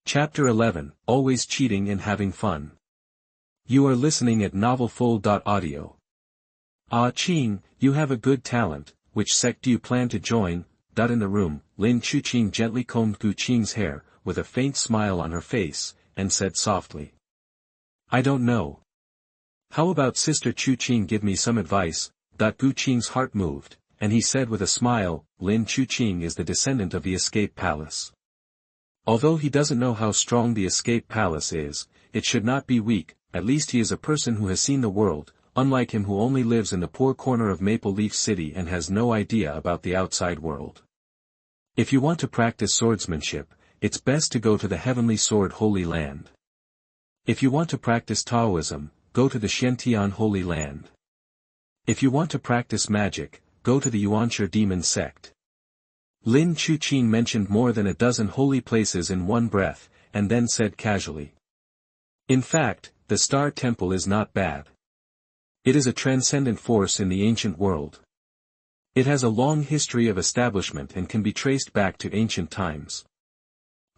Chapter 11, Always Cheating and Having Fun. You are listening at novelfull.audio. Ah Qing, you have a good talent, which sect do you plan to join? In the room, Lin Chuqing gently combed Gu Qing's hair, with a faint smile on her face, and said softly. I don't know. How about Sister Chuqing give me some advice? Gu Qing's heart moved, and he said with a smile, Lin Chuqing is the descendant of the escape palace. Although he doesn't know how strong the escape palace is, it should not be weak, at least he is a person who has seen the world, unlike him who only lives in the poor corner of Maple Leaf City and has no idea about the outside world. If you want to practice swordsmanship, it's best to go to the Heavenly Sword Holy Land. If you want to practice Taoism, go to the Xiantian Holy Land. If you want to practice magic, go to the Yuanshi Demon Sect. Lin Chuqing mentioned more than a dozen holy places in one breath, and then said casually. In fact, the Star Temple is not bad. It is a transcendent force in the ancient world. It has a long history of establishment and can be traced back to ancient times.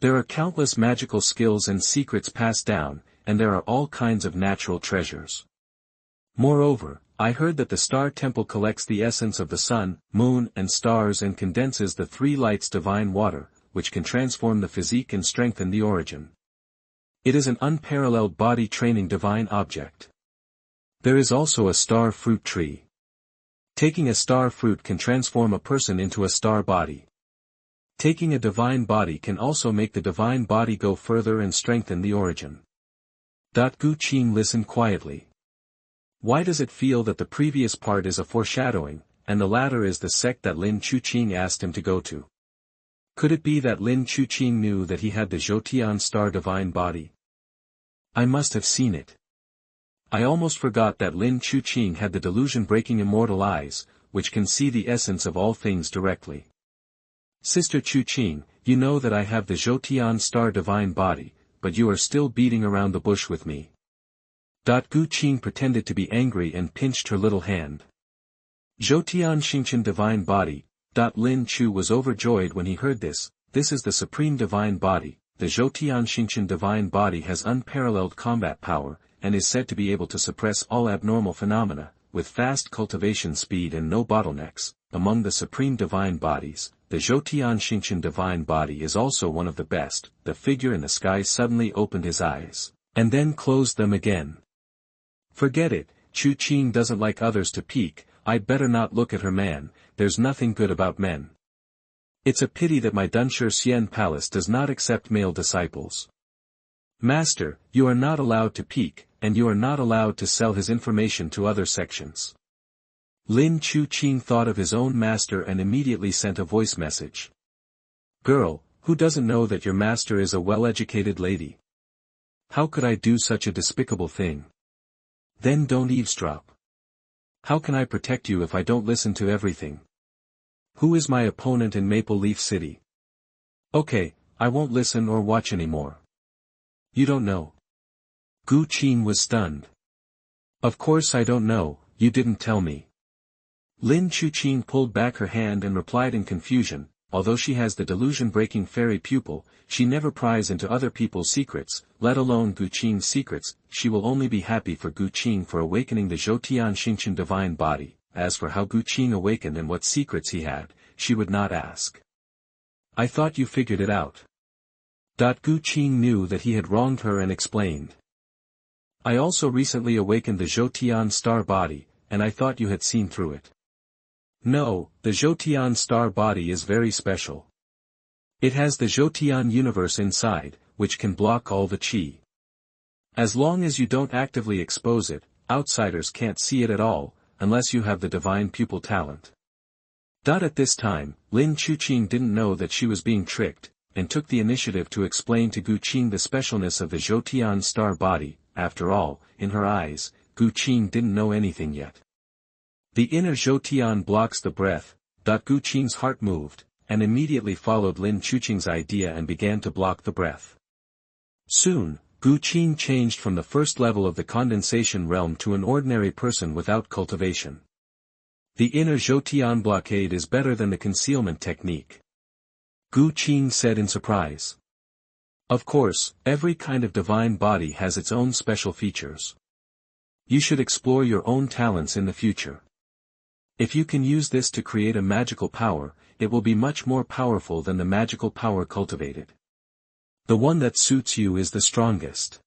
There are countless magical skills and secrets passed down, and there are all kinds of natural treasures. Moreover, I heard that the Star Temple collects the essence of the sun, moon and stars and condenses the three lights divine water, which can transform the physique and strengthen the origin. It is an unparalleled body training divine object. There is also a star fruit tree. Taking a star fruit can transform a person into a star body. Taking a divine body can also make the divine body go further and strengthen the origin. Gu Qing listened quietly. Why does it feel that the previous part is a foreshadowing, and the latter is the sect that Lin Chuqing asked him to go to? Could it be that Lin Chuqing knew that he had the Zhoutian star divine body? I must have seen it. I almost forgot that Lin Chuqing had the delusion-breaking immortal eyes, which can see the essence of all things directly. Sister Chuqing, you know that I have the Zhoutian star divine body, but you are still beating around the bush with me. Gu Qing pretended to be angry and pinched her little hand. Zhoutian Xingchen divine body. Lin Chu was overjoyed when he heard this. This is the supreme divine body. The Zhoutian Xingchen divine body has unparalleled combat power, and is said to be able to suppress all abnormal phenomena, with fast cultivation speed and no bottlenecks. Among the supreme divine bodies, the Zhoutian Xingchen divine body is also one of the best. The figure in the sky suddenly opened his eyes, and then closed them again. Forget it, Chuqing doesn't like others to peek. I'd better not look at her man, there's nothing good about men. It's a pity that my Dunshi Xian Palace does not accept male disciples. Master, you are not allowed to peek, and you are not allowed to sell his information to other sections. Lin Chuqing thought of his own master and immediately sent a voice message. Girl, who doesn't know that your master is a well-educated lady? How could I do such a despicable thing? Then don't eavesdrop. How can I protect you if I don't listen to everything? Who is my opponent in Maple Leaf City? Okay, I won't listen or watch anymore. You don't know. Gu Qing was stunned. Of course I don't know, you didn't tell me. Lin Chuqing pulled back her hand and replied in confusion. Although she has the delusion-breaking fairy pupil, she never pries into other people's secrets, let alone Gu Qing's secrets. She will only be happy for Gu Qing for awakening the Zhoutian Xingchen divine body. As for how Gu Qing awakened and what secrets he had, she would not ask. I thought you figured it out. Gu Qing knew that he had wronged her and explained. I also recently awakened the Zhoutian star body, and I thought you had seen through it. No, the Zhoutian star body is very special. It has the Zhoutian universe inside, which can block all the qi. As long as you don't actively expose it, outsiders can't see it at all, unless you have the divine pupil talent. At this time, Lin Chuqing didn't know that she was being tricked, and took the initiative to explain to Gu Qing the specialness of the Zhoutian star body. After all, in her eyes, Gu Qing didn't know anything yet. The inner Zhoutian blocks the breath. Gu Qing's heart moved, and immediately followed Lin Chuqing's idea and began to block the breath. Soon, Gu Qing changed from the first level of the condensation realm to an ordinary person without cultivation. The inner Zhoutian blockade is better than the concealment technique. Gu Qing said in surprise. Of course, every kind of divine body has its own special features. You should explore your own talents in the future. If you can use this to create a magical power, it will be much more powerful than the magical power cultivated. The one that suits you is the strongest.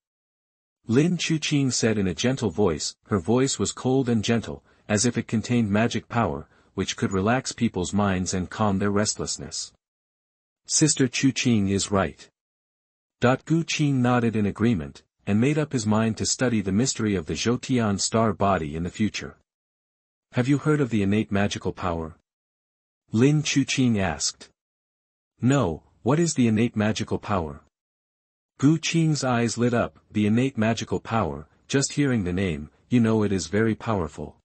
Lin Chuqing said in a gentle voice. Her voice was cold and gentle, as if it contained magic power, which could relax people's minds and calm their restlessness. Sister Chuqing is right. Gu Qing nodded in agreement, and made up his mind to study the mystery of the Zhoutian star body in the future. Have you heard of the innate magical power? Lin Chuqing asked. No, what is the innate magical power? Gu Qing's eyes lit up. The innate magical power, just hearing the name, you know it is very powerful.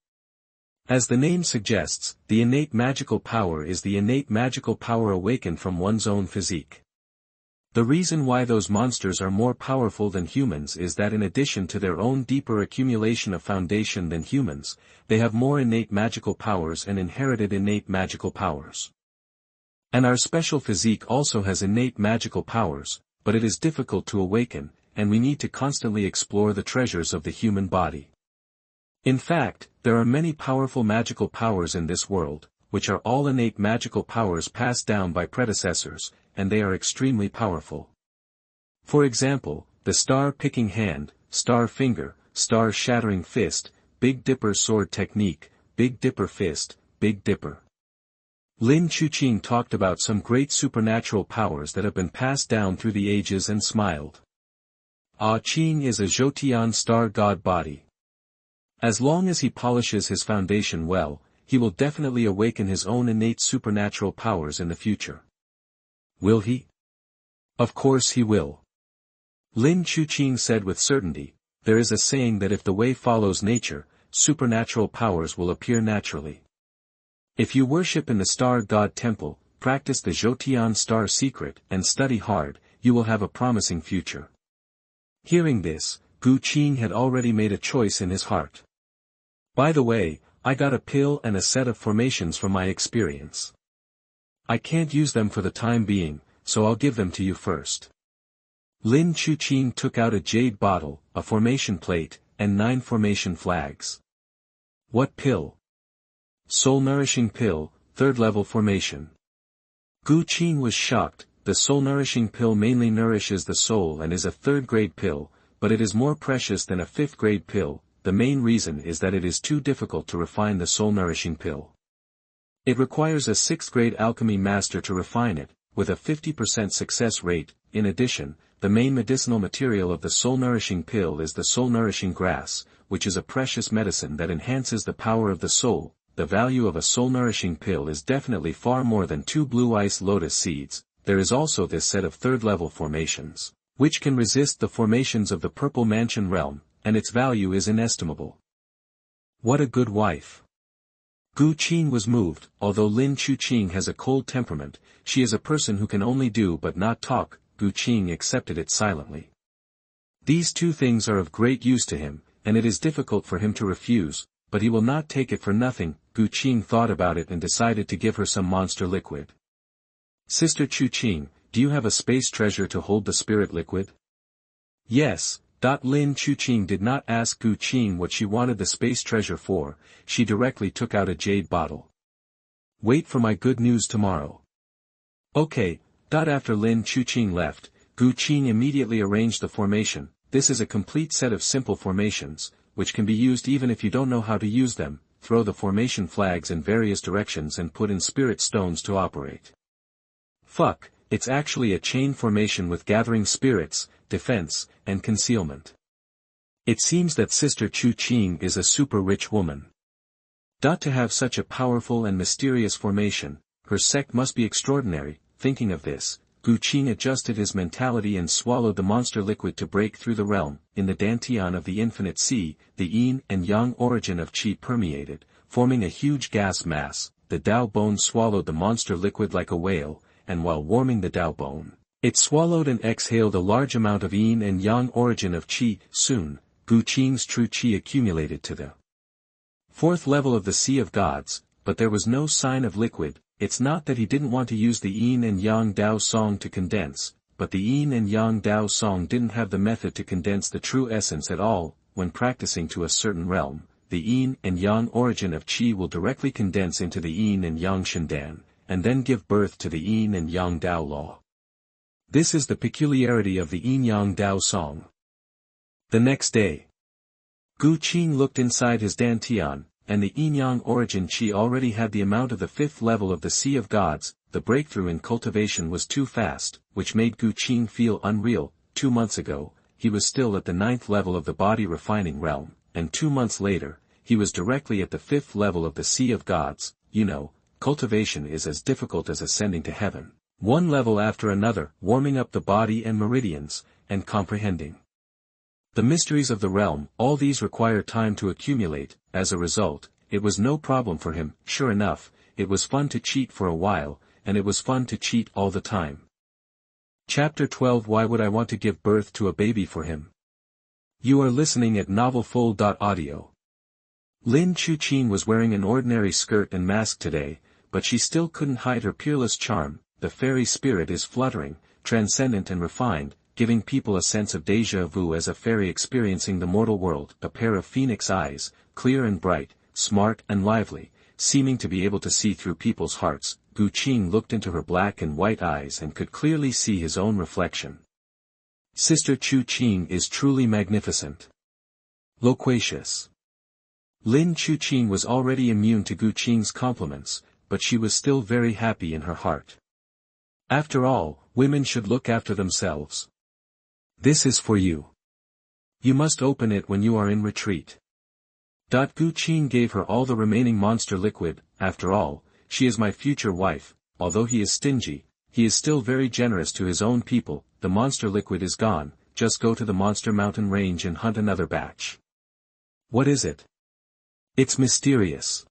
As the name suggests, the innate magical power is the innate magical power awakened from one's own physique. The reason why those monsters are more powerful than humans is that in addition to their own deeper accumulation of foundation than humans, they have more innate magical powers and inherited innate magical powers. And our special physique also has innate magical powers, but it is difficult to awaken, and we need to constantly explore the treasures of the human body. In fact, there are many powerful magical powers in this world, which are all innate magical powers passed down by predecessors, and they are extremely powerful. For example, the star-picking hand, star finger, star-shattering fist, Big Dipper sword technique, Big Dipper fist, Big Dipper. Lin Chuqing talked about some great supernatural powers that have been passed down through the ages and smiled. Qing is a Zhoutian star god body. As long as he polishes his foundation well, he will definitely awaken his own innate supernatural powers in the future. Will he? Of course he will. Lin Chuqing said with certainty. There is a saying that if the way follows nature, supernatural powers will appear naturally. If you worship in the star god temple, practice the Zhoutian star secret, and study hard, you will have a promising future. Hearing this, Gu Qing had already made a choice in his heart. By the way, I got a pill and a set of formations from my experience. I can't use them for the time being, so I'll give them to you first. Lin Chuqing took out a jade bottle, a formation plate, and 9 formation flags. What pill? Soul-nourishing pill, 3rd level formation. Gu Qing was shocked. The soul-nourishing pill mainly nourishes the soul and is a 3rd-grade pill, but it is more precious than a 5th-grade pill. The main reason is that it is too difficult to refine the soul-nourishing pill. It requires a 6th-grade alchemy master to refine it, with a 50% success rate. In addition, the main medicinal material of the soul-nourishing pill is the soul-nourishing grass, which is a precious medicine that enhances the power of the soul. The value of a soul-nourishing pill is definitely far more than 2 blue ice lotus seeds. There is also this set of 3rd-level formations, which can resist the formations of the Purple Mansion realm, and its value is inestimable. What a good wife. Gu Qing was moved. Although Lin Chuqing has a cold temperament, she is a person who can only do but not talk. Gu Qing accepted it silently. These 2 things are of great use to him, and it is difficult for him to refuse, but he will not take it for nothing. Gu Qing thought about it and decided to give her some monster liquid. Sister Chuqing, do you have a space treasure to hold the spirit liquid? Yes. Lin Chuqing did not ask Gu Qing what she wanted the space treasure for. She directly took out a jade bottle. Wait for my good news tomorrow. Okay. After Lin Chuqing left, Gu Qing immediately arranged the formation. This is a complete set of simple formations, which can be used even if you don't know how to use them. Throw the formation flags in various directions and put in spirit stones to operate. Fuck, it's actually a chain formation with gathering spirits, defense, and concealment. It seems that Sister Chuqing is a super rich woman. To have such a powerful and mysterious formation, her sect must be extraordinary. Thinking of this, Gu Qing adjusted his mentality and swallowed the monster liquid to break through the realm. In the dantian of the infinite sea, the yin and yang origin of qi permeated, forming a huge gas mass. The Dao bone swallowed the monster liquid like a whale, and while warming the Dao bone, it swallowed and exhaled a large amount of yin and yang origin of qi. Soon, Gu Qing's true qi accumulated to the 4th level of the Sea of Gods, but there was no sign of liquid. It's not that he didn't want to use the yin and yang Dao song to condense. but the yin and yang Dao song didn't have the method to condense the true essence at all. When practicing to a certain realm, the yin and yang origin of qi will directly condense into the yin and yang shendan, and then give birth to the yin and yang Dao law. This is the peculiarity of the yin-yang Dao song. The next day, Gu Qing looked inside his dantian, and the yin-yang origin qi already had the amount of the 5th level of the Sea of Gods. The breakthrough in cultivation was too fast, which made Gu Qing feel unreal. 2 months ago, he was still at the 9th level of the body refining realm, and 2 months later, he was directly at the 5th level of the Sea of Gods. You know, cultivation is as difficult as ascending to heaven, one level after another, warming up the body and meridians, and comprehending the mysteries of the realm. All these require time to accumulate. As a result, it was no problem for him. Sure enough, it was fun to cheat for a while, and it was fun to cheat all the time. Chapter 12. Why would I want to give birth to a baby for him? You are listening at novelfull.audio. Lin Chuqin was wearing an ordinary skirt and mask today, but she still couldn't hide her peerless charm. The fairy spirit is fluttering, transcendent and refined, giving people a sense of déjà vu as a fairy experiencing the mortal world. A pair of phoenix eyes, clear and bright, smart and lively, seeming to be able to see through people's hearts. Gu Qing looked into her black and white eyes and could clearly see his own reflection. Sister Chu Qing is truly magnificent. Loquacious. Lin Chuqin was already immune to Gu Qing's compliments, but she was still very happy in her heart. After all, women should look after themselves. This is for you. You must open it when you are in retreat. Gu Qing gave her all the remaining monster liquid. After all, she is my future wife. Although he is stingy, he is still very generous to his own people. The monster liquid is gone. Just go to the monster mountain range and hunt another batch. What is it? It's mysterious.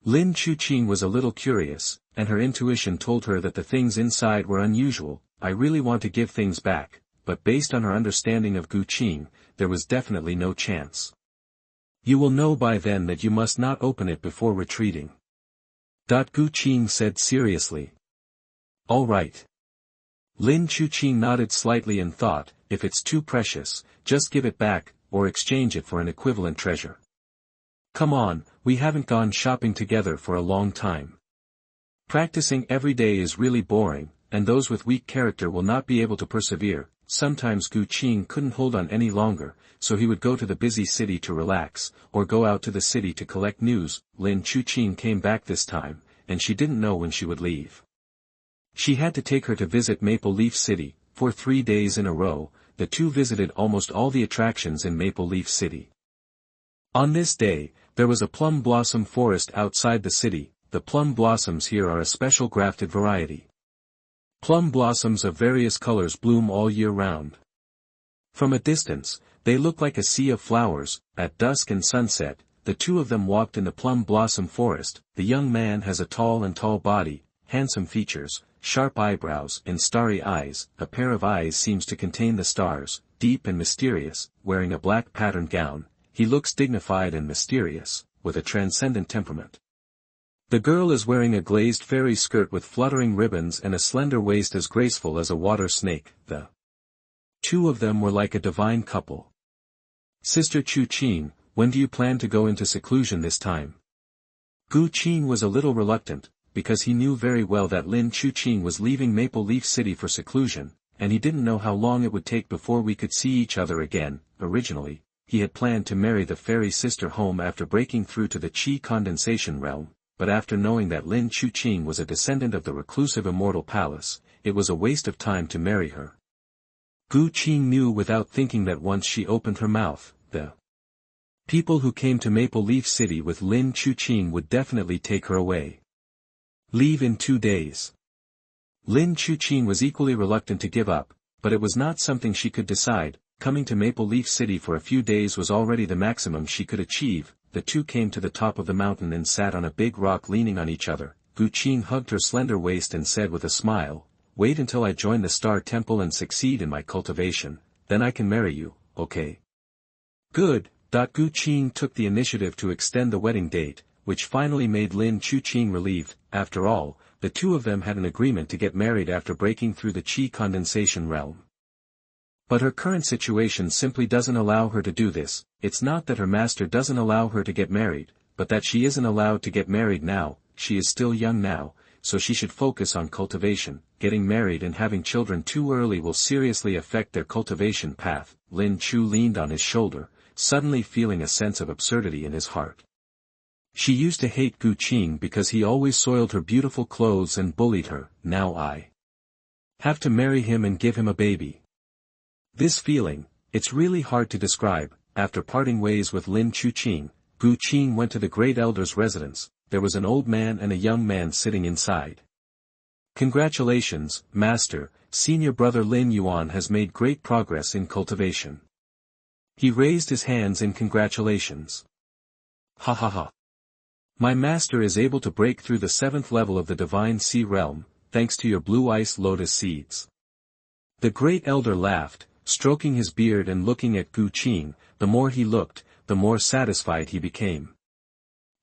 Lin Chuqin was a little curious, and her intuition told her that the things inside were unusual. I really want to give things back, but based on her understanding of Gu Qing, there was definitely no chance. You will know by then that you must not open it before retreating. Gu Qing said seriously. All right. Lin Chuqin nodded slightly and thought, if it's too precious, just give it back, or exchange it for an equivalent treasure. Come on, we haven't gone shopping together for a long time. Practicing every day is really boring, and those with weak character will not be able to persevere. Sometimes Gu Qing couldn't hold on any longer, so he would go to the busy city to relax, or go out to the city to collect news. Lin Chuqin came back this time, and she didn't know when she would leave. She had to take her to visit Maple Leaf City. For 3 days in a row, the two visited almost all the attractions in Maple Leaf City. On this day, there was a plum blossom forest outside the city. The plum blossoms here are a special grafted variety. Plum blossoms of various colors bloom all year round. From a distance, they look like a sea of flowers. At dusk and sunset, the two of them walked in the plum blossom forest. The young man has a tall body, handsome features, sharp eyebrows and starry eyes. A pair of eyes seems to contain the stars, deep and mysterious. Wearing a black patterned gown, he looks dignified and mysterious, with a transcendent temperament. The girl is wearing a glazed fairy skirt with fluttering ribbons and a slender waist as graceful as a water snake. The two of them were like a divine couple. Sister Chu Qing, when do you plan to go into seclusion this time? Gu Qing was a little reluctant, because he knew very well that Lin Chuqin was leaving Maple Leaf City for seclusion, and he didn't know how long it would take before we could see each other again. Originally, he had planned to marry the fairy sister home after breaking through to the Qi condensation realm, but after knowing that Lin Chuqin was a descendant of the reclusive immortal palace, it was a waste of time to marry her. Gu Qing knew without thinking that once she opened her mouth, the people who came to Maple Leaf City with Lin Chuqin would definitely take her away. Leave in 2 days. Lin Chuqin was equally reluctant to give up, but it was not something she could decide. Coming to Maple Leaf City for a few days was already the maximum she could achieve. The two came to the top of the mountain and sat on a big rock leaning on each other. Gu Qing hugged her slender waist and said with a smile, "Wait until I join the Star Temple and succeed in my cultivation, then I can marry you, okay?" Good. Gu Qing took the initiative to extend the wedding date, which finally made Lin Chuqin relieved. After all, the two of them had an agreement to get married after breaking through the Qi condensation realm. But her current situation simply doesn't allow her to do this. It's not that her master doesn't allow her to get married, but that she isn't allowed to get married now. She is still young now, so she should focus on cultivation. Getting married and having children too early will seriously affect their cultivation path. Lin Chu leaned on his shoulder, suddenly feeling a sense of absurdity in his heart. She used to hate Qing because he always soiled her beautiful clothes and bullied her. Now I have to marry him and give him a baby. This feeling, it's really hard to describe. After parting ways with Lin Qing went to the great elder's residence. There was an old man and a young man sitting inside. Congratulations, master, senior brother Lin Yuan has made great progress in cultivation. He raised his hands in congratulations. Ha ha ha. My master is able to break through the 7th level of the divine sea realm, thanks to your blue ice lotus seeds. The great elder laughed, stroking his beard and looking at Qing. The more he looked, the more satisfied he became.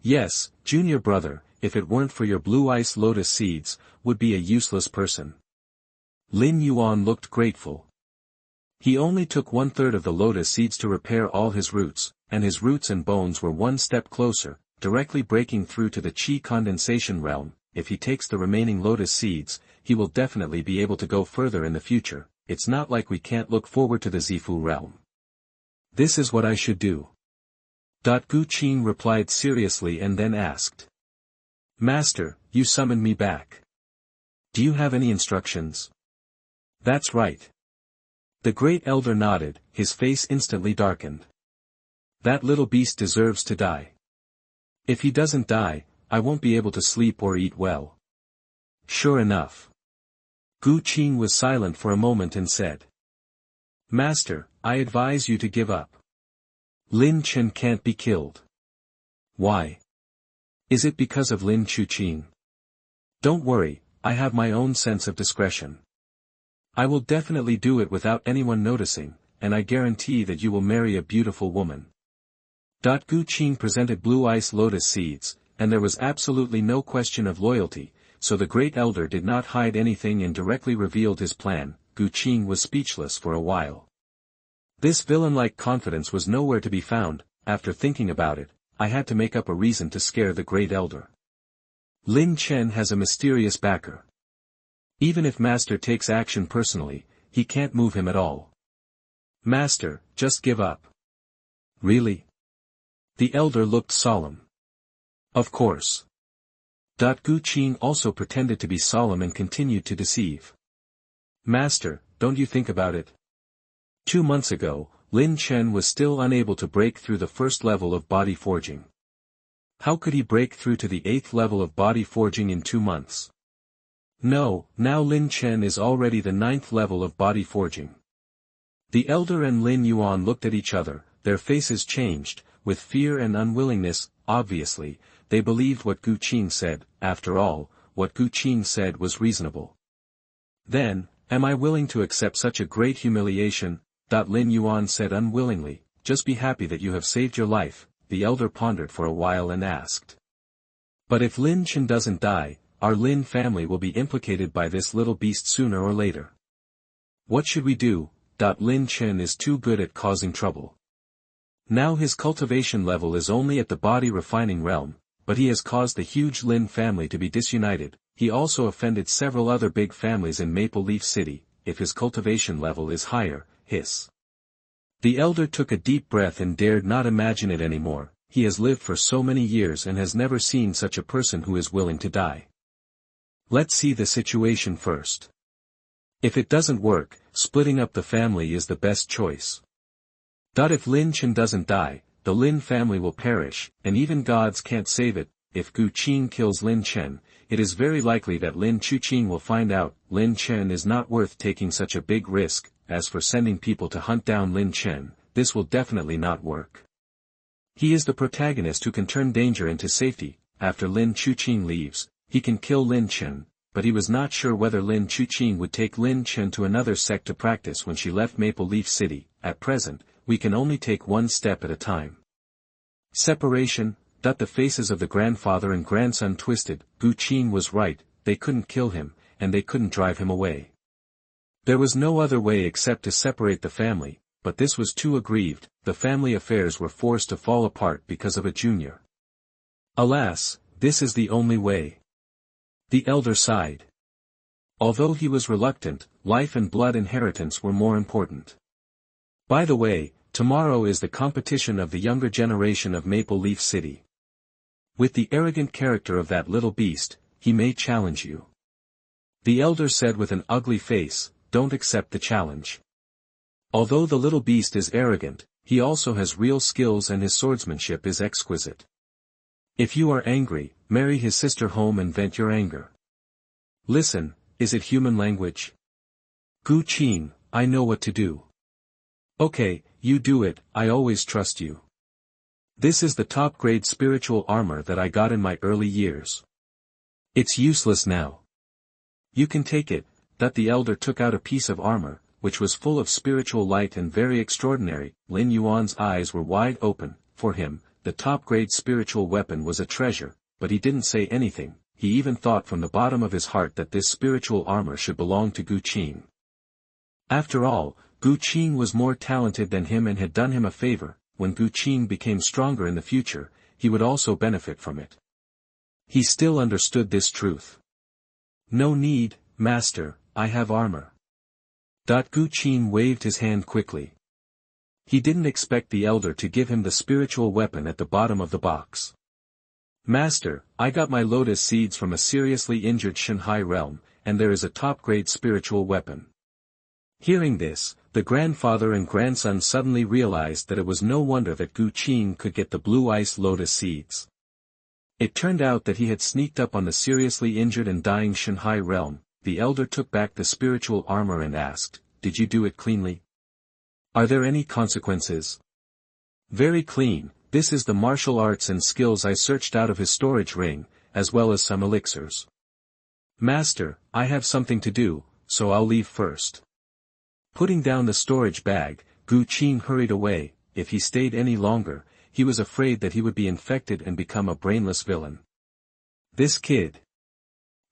Yes, junior brother, if it weren't for your blue ice lotus seeds, would be a useless person. Lin Yuan looked grateful. He only took 1/3 of the lotus seeds to repair all his roots, and his roots and bones were one step closer, directly breaking through to the Qi condensation realm. If he takes the remaining lotus seeds, he will definitely be able to go further in the future. It's not like we can't look forward to the Zifu realm. This is what I should do. Qing replied seriously and then asked. Master, you summoned me back. Do you have any instructions? That's right. The great elder nodded, his face instantly darkened. That little beast deserves to die. If he doesn't die, I won't be able to sleep or eat well. Sure enough. Qing was silent for a moment and said. Master, I advise you to give up. Lin Chen can't be killed. Why? Is it because of Lin Qing? Don't worry, I have my own sense of discretion. I will definitely do it without anyone noticing, and I guarantee that you will marry a beautiful woman. Qing presented blue ice lotus seeds, and there was absolutely no question of loyalty, so the great elder did not hide anything and directly revealed his plan. Qing was speechless for a while. This villain-like confidence was nowhere to be found. After thinking about it, I had to make up a reason to scare the great elder. Lin Chen has a mysterious backer. Even if Master takes action personally, he can't move him at all. Master, just give up. Really? The elder looked solemn. Of course. Qing also pretended to be solemn and continued to deceive. Master, don't you think about it? 2 months ago, Lin Chen was still unable to break through the 1st level of body forging. How could he break through to the 8th level of body forging in 2 months? No, now Lin Chen is already the 9th level of body forging. The elder and Lin Yuan looked at each other, their faces changed, with fear and unwillingness. Obviously, they believed what Qing said. After all, what Qing said was reasonable. Then, am I willing to accept such a great humiliation? Lin Yuan said unwillingly. Just be happy that you have saved your life. The elder pondered for a while and asked. But if Lin Chen doesn't die, our Lin family will be implicated by this little beast sooner or later. What should we do? Lin Chen is too good at causing trouble. Now his cultivation level is only at the body refining realm, but he has caused the huge Lin family to be disunited. He also offended several other big families in Maple Leaf City. If his cultivation level is higher, hiss. The elder took a deep breath and dared not imagine it anymore. He has lived for so many years and has never seen such a person who is willing to die. Let's see the situation first. If it doesn't work, splitting up the family is the best choice. If Lin Chen doesn't die, the Lin family will perish, and even gods can't save it. If Qing kills Lin Chen, it is very likely that Lin Qing will find out. Lin Chen is not worth taking such a big risk. As for sending people to hunt down Lin Chen, this will definitely not work. He is the protagonist who can turn danger into safety. After Lin Qing leaves, he can kill Lin Chen, but he was not sure whether Lin Qing would take Lin Chen to another sect to practice when she left Maple Leaf City. At present, we can only take one step at a time. Separation. The faces of the grandfather and grandson twisted. Qing was right. they couldn't kill him, and they couldn't drive him away. There was no other way except to separate the family, but this was too aggrieved, the family affairs were forced to fall apart because of a junior. Alas, this is the only way. The elder sighed. Although he was reluctant, life and blood inheritance were more important. By the way, tomorrow is the competition of the younger generation of Maple Leaf City. With the arrogant character of that little beast, he may challenge you. The elder said with an ugly face, don't accept the challenge. Although the little beast is arrogant, he also has real skills and his swordsmanship is exquisite. If you are angry, marry his sister home and vent your anger. Listen, is it human language? Qing, I know what to do. Okay, you do it, I always trust you. This is the top-grade spiritual armor that I got in my early years. It's useless now. You can take it. That the elder took out a piece of armor, which was full of spiritual light and very extraordinary. Lin Yuan's eyes were wide open. For him, the top-grade spiritual weapon was a treasure, but he didn't say anything. He even thought from the bottom of his heart that this spiritual armor should belong to Qing. After all, Qing was more talented than him and had done him a favor. When Qing became stronger in the future, he would also benefit from it. He still understood this truth. No need, master, I have armor. Qing waved his hand quickly. He didn't expect the elder to give him the spiritual weapon at the bottom of the box. Master, I got my lotus seeds from a seriously injured Xuanhuan realm, and there is a top-grade spiritual weapon. Hearing this, the grandfather and grandson suddenly realized that it was no wonder that Qing could get the blue ice lotus seeds. It turned out that he had sneaked up on the seriously injured and dying Xuanhuan realm. The elder took back the spiritual armor and asked, did you do it cleanly? Are there any consequences? Very clean, this is the martial arts and skills I searched out of his storage ring, as well as some elixirs. Master, I have something to do, so I'll leave first. Putting down the storage bag, Qing hurried away. If he stayed any longer, he was afraid that he would be infected and become a brainless villain. This kid.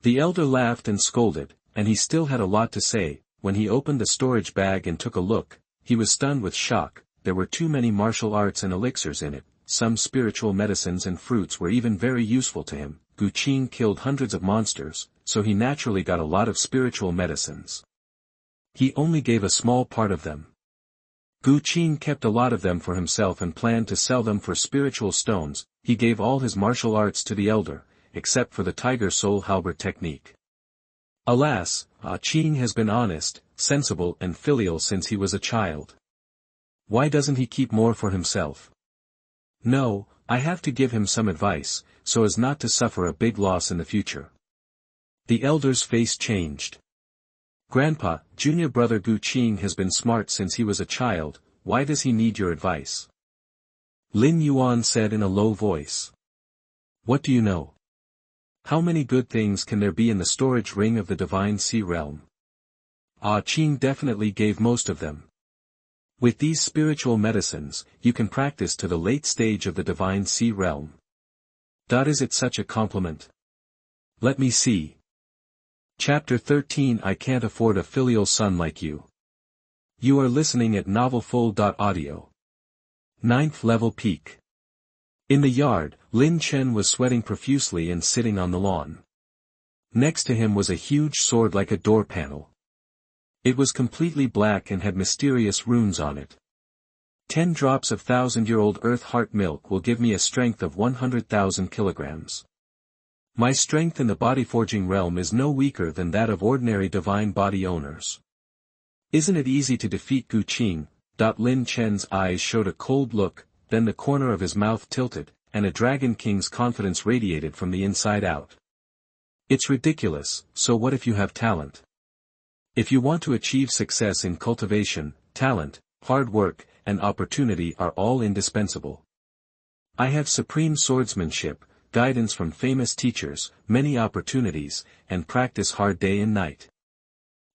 The elder laughed and scolded, and he still had a lot to say. When he opened the storage bag and took a look, he was stunned with shock. There were too many martial arts and elixirs in it. Some spiritual medicines and fruits were even very useful to him. Qing killed hundreds of monsters, so he naturally got a lot of spiritual medicines. He only gave a small part of them. Qing kept a lot of them for himself and planned to sell them for spiritual stones. He gave all his martial arts to the elder, except for the tiger soul halberd technique. Alas, Qing has been honest, sensible and filial since he was a child. Why doesn't he keep more for himself? No, I have to give him some advice, so as not to suffer a big loss in the future. The elder's face changed. Grandpa, junior brother Qing has been smart since he was a child, why does he need your advice? Lin Yuan said in a low voice. What do you know? How many good things can there be in the storage ring of the Divine Sea Realm? Qing definitely gave most of them. With these spiritual medicines, you can practice to the late stage of the Divine Sea Realm. Is it such a compliment? Let me see. Chapter 13 I can't afford a filial son like you. You are listening at novelfull.audio. 9th level peak. In the yard, Lin Chen was sweating profusely and sitting on the lawn. Next to him was a huge sword like a door panel. It was completely black and had mysterious runes on it. 10 drops of 1,000-year-old earth heart milk will give me a strength of 100,000 kilograms. My strength in the body-forging realm is no weaker than that of ordinary divine body owners. Isn't it easy to defeat Qing? Lin Chen's eyes showed a cold look, then the corner of his mouth tilted, and a Dragon King's confidence radiated from the inside out. It's ridiculous, so what if you have talent? If you want to achieve success in cultivation, talent, hard work, and opportunity are all indispensable. I have supreme swordsmanship, guidance from famous teachers, many opportunities, and practice hard day and night.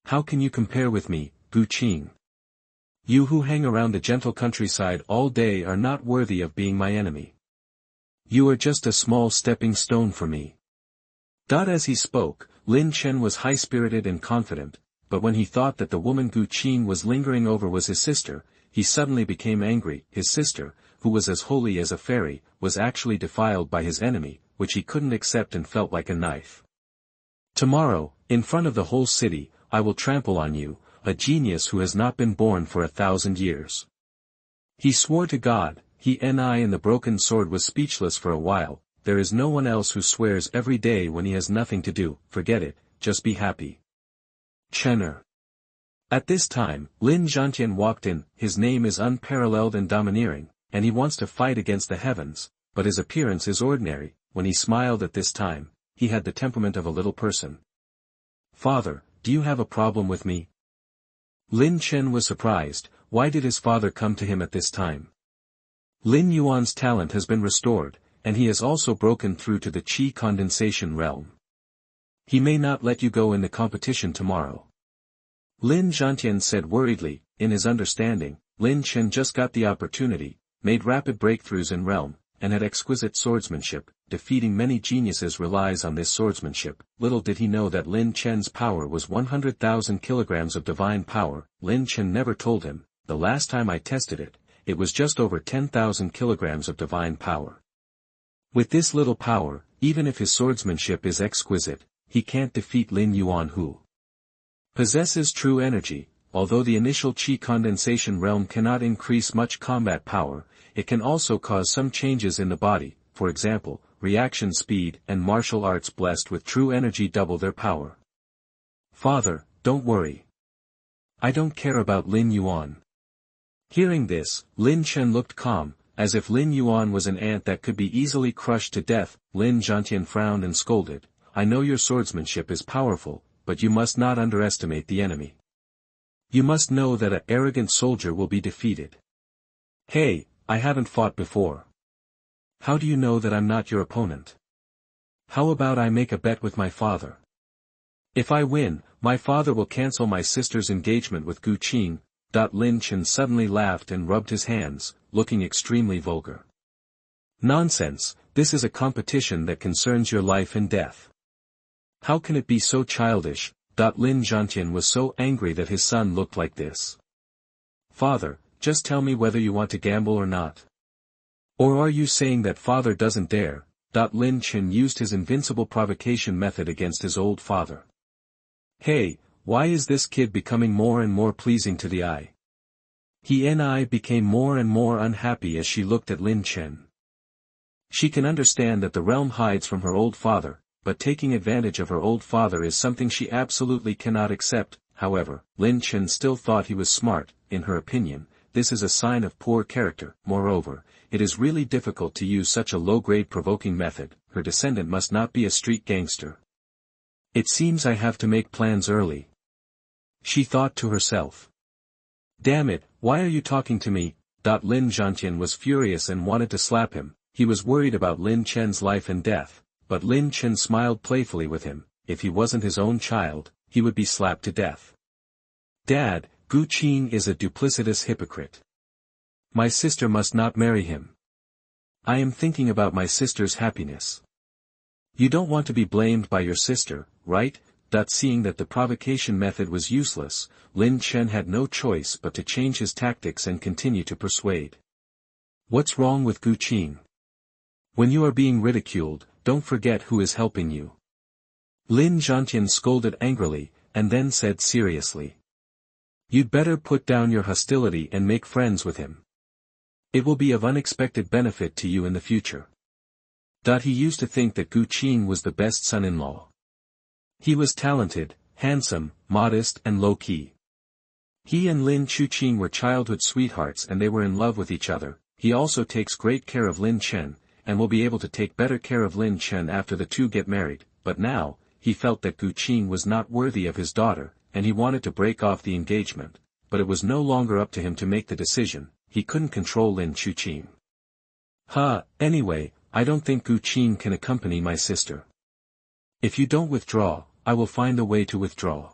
How can you compare with me, Qing? You who hang around the gentle countryside all day are not worthy of being my enemy. You are just a small stepping stone for me. As he spoke, Lin Chen was high-spirited and confident, but when he thought that the woman Gu Qing was lingering over was his sister, he suddenly became angry. His sister, who was as holy as a fairy, was actually defiled by his enemy, which he couldn't accept and felt like a knife. Tomorrow, in front of the whole city, I will trample on you, a genius who has not been born for 1,000 years. He swore to God. And the broken sword was speechless for a while. There is no one else who swears every day when he has nothing to do. Forget it, just be happy. Chen. At this time, Lin Zhantian walked in. His name is unparalleled and domineering, and he wants to fight against the heavens, but his appearance is ordinary. When he smiled at this time, he had the temperament of a little person. Father, do you have a problem with me? Lin Chen was surprised. Why did his father come to him at this time? Lin Yuan's talent has been restored, and he has also broken through to the Qi condensation realm. He may not let you go in the competition tomorrow. Lin Zhantian said worriedly. In his understanding, Lin Chen just got the opportunity, made rapid breakthroughs in realm, and had exquisite swordsmanship. Defeating many geniuses relies on this swordsmanship. Little did he know that Lin Chen's power was 100,000 kilograms of divine power. Lin Chen never told him, the last time I tested it, it was just over 10,000 kilograms of divine power. With this little power, even if his swordsmanship is exquisite, he can't defeat Lin Yuan who possesses true energy. Although the initial Qi condensation realm cannot increase much combat power, it can also cause some changes in the body. For example, reaction speed and martial arts blessed with true energy double their power. Father, don't worry. I don't care about Lin Yuan. Hearing this, Lin Chen looked calm, as if Lin Yuan was an ant that could be easily crushed to death. Lin Zhantian frowned and scolded. I know your swordsmanship is powerful, but you must not underestimate the enemy. You must know that an arrogant soldier will be defeated. Hey, I haven't fought before. How do you know that I'm not your opponent? How about I make a bet with my father? If I win, my father will cancel my sister's engagement with Gu Qing. Lin Chen suddenly laughed and rubbed his hands, looking extremely vulgar. Nonsense, this is a competition that concerns your life and death. How can it be so childish? Lin Zhantian was so angry that his son looked like this. Father, just tell me whether you want to gamble or not. Or are you saying that father doesn't dare? Lin Chen used his invincible provocation method against his old father. Hey, why is this kid becoming more and more pleasing to the eye? He became more and more unhappy as she looked at Lin Chen. She can understand that the realm hides from her old father, but taking advantage of her old father is something she absolutely cannot accept. However, Lin Chen still thought he was smart. In her opinion, this is a sign of poor character. Moreover, it is really difficult to use such a low-grade provoking method. Her descendant must not be a street gangster. It seems I have to make plans early. She thought to herself. Damn it, why are you talking to me? Lin Zhantian was furious and wanted to slap him. He was worried about Lin Chen's life and death, but Lin Chen smiled playfully with him. If he wasn't his own child, he would be slapped to death. Dad, Gu Qing is a duplicitous hypocrite. My sister must not marry him. I am thinking about my sister's happiness. You don't want to be blamed by your sister, right? Seeing that the provocation method was useless, Lin Chen had no choice but to change his tactics and continue to persuade. What's wrong with Gu Qing? When you are being ridiculed, don't forget who is helping you. Lin Zhantian scolded angrily, and then said seriously. You'd better put down your hostility and make friends with him. It will be of unexpected benefit to you in the future. He used to think that Gu Qing was the best son-in-law. He was talented, handsome, modest and low-key. He and Lin Chuqing were childhood sweethearts and they were in love with each other. He also takes great care of Lin Chen, and will be able to take better care of Lin Chen after the two get married. But now, he felt that Gu Qing was not worthy of his daughter, and he wanted to break off the engagement, but it was no longer up to him to make the decision. He couldn't control Lin Chuqing. Anyway, I don't think Gu Qing can accompany my sister. If you don't withdraw, I will find a way to withdraw.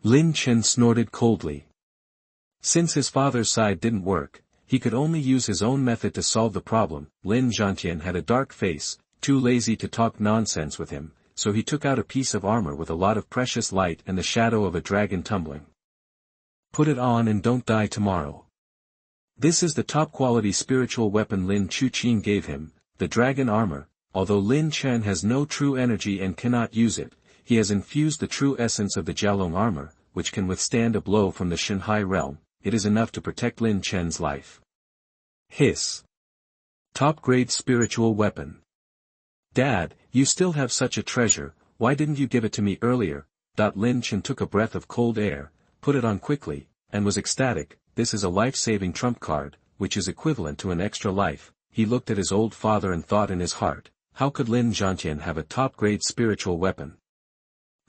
Lin Chen snorted coldly. Since his father's side didn't work, he could only use his own method to solve the problem. Lin Zhantian had a dark face, too lazy to talk nonsense with him. so he took out a piece of armor with a lot of precious light and the shadow of a dragon tumbling. Put it on and don't die tomorrow. This is the top quality spiritual weapon Lin Chuqing gave him, the dragon armor. Although Lin Chen has no true energy and cannot use it, he has infused the true essence of the Jialong armor, which can withstand a blow from the Shanhai realm. It is enough to protect Lin Chen's life. Hiss. Top-grade spiritual weapon. Dad, you still have such a treasure, why didn't you give it to me earlier? Lin Chen took a breath of cold air, put it on quickly, and was ecstatic. This is a life-saving trump card, which is equivalent to an extra life. He looked at his old father and thought in his heart, how could Lin Zhantian have a top-grade spiritual weapon?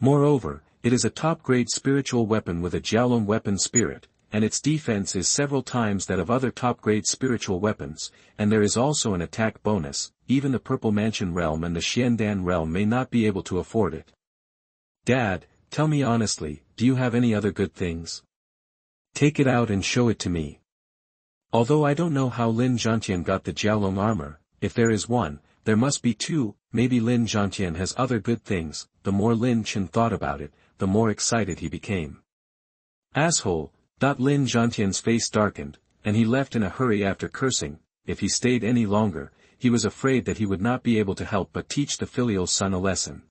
Moreover, it is a top-grade spiritual weapon with a Jialong weapon spirit, and its defense is several times that of other top-grade spiritual weapons, and there is also an attack bonus. Even the Purple Mansion realm and the Xiandan realm may not be able to afford it. Dad, tell me honestly, do you have any other good things? Take it out and show it to me. Although I don't know how Lin Zhantian got the Jialong armor, if there is one, there must be two. Maybe Lin Zhantian has other good things. The more Lin Chen thought about it, the more excited he became. Asshole. Lin Zhantian's face darkened, and he left in a hurry after cursing. If he stayed any longer, he was afraid that he would not be able to help but teach the filial son a lesson.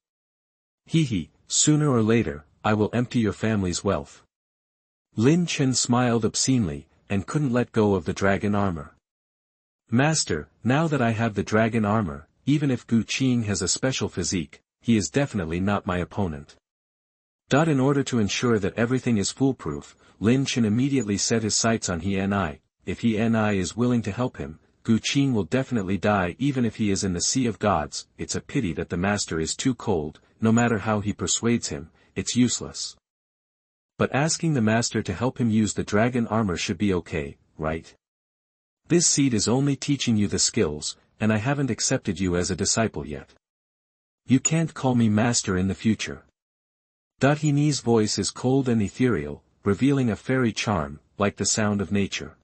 Hee, sooner or later, I will empty your family's wealth. Lin Chen smiled obscenely, and couldn't let go of the dragon armor. Master, now that I have the dragon armor, even if Gu Qing has a special physique, he is definitely not my opponent. In order to ensure that everything is foolproof, Lin Chen immediately set his sights on He Ni. If He Ni is willing to help him, Gu Qing will definitely die even if he is in the Sea of Gods. It's a pity that the master is too cold. No matter how he persuades him, it's useless. But asking the master to help him use the dragon armor should be okay, right? This seed is only teaching you the skills, and I haven't accepted you as a disciple yet. You can't call me master in the future. He Ni's voice is cold and ethereal, revealing a fairy charm, like the sound of nature.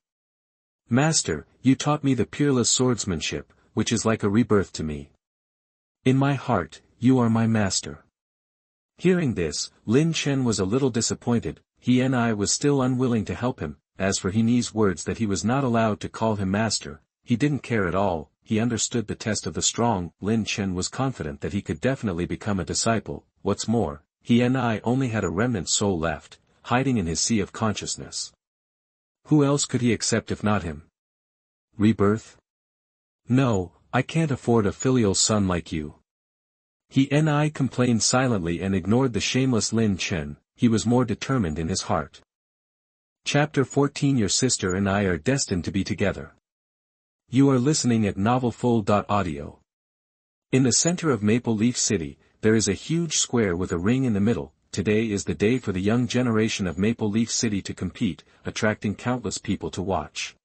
Master, you taught me the peerless swordsmanship, which is like a rebirth to me. In my heart, you are my master. Hearing this, Lin Chen was a little disappointed. He Ni was still unwilling to help him. As for He Ni's words that he was not allowed to call him master, he didn't care at all. He understood the test of the strong. Lin Chen was confident that he could definitely become a disciple. What's more, He Ni only had a remnant soul left, hiding in his sea of consciousness. Who else could he accept if not him? Rebirth? No, I can't afford a filial son like you. He Ni complained silently and ignored the shameless Lin Chen. He was more determined in his heart. Chapter 14. Your sister and I are destined to be together. You are listening at novelfull.audio. In the center of Maple Leaf City, there is a huge square with a ring in the middle. Today is the day for the young generation of Maple Leaf City to compete, attracting countless people to watch.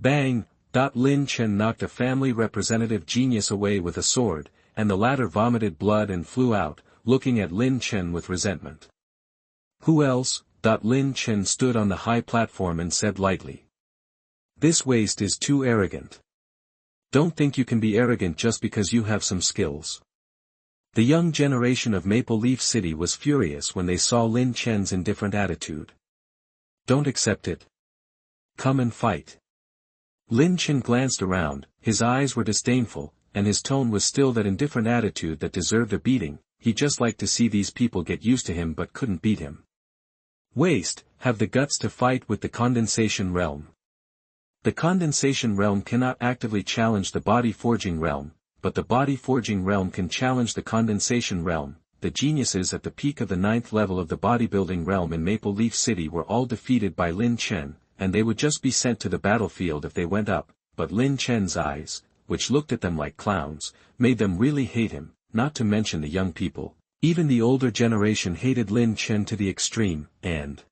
Bang! Lin Chen knocked a family representative genius away with a sword, and the latter vomited blood and flew out, looking at Lin Chen with resentment. Who else? Lin Chen stood on the high platform and said lightly. This waste is too arrogant. Don't think you can be arrogant just because you have some skills. The young generation of Maple Leaf City was furious when they saw Lin Chen's indifferent attitude. Don't accept it. Come and fight. Lin Chen glanced around, his eyes were disdainful, and his tone was still that indifferent attitude that deserved a beating. He just liked to see these people get used to him but couldn't beat him. Waste, have the guts to fight with the condensation realm. The condensation realm cannot actively challenge the body forging realm, but the body forging realm can challenge the condensation realm. The geniuses at the peak of the 9th level of the bodybuilding realm in Maple Leaf City were all defeated by Lin Chen, and they would just be sent to the battlefield if they went up, but Lin Chen's eyes, which looked at them like clowns, made them really hate him, not to mention the young people. Even the older generation hated Lin Chen to the extreme, and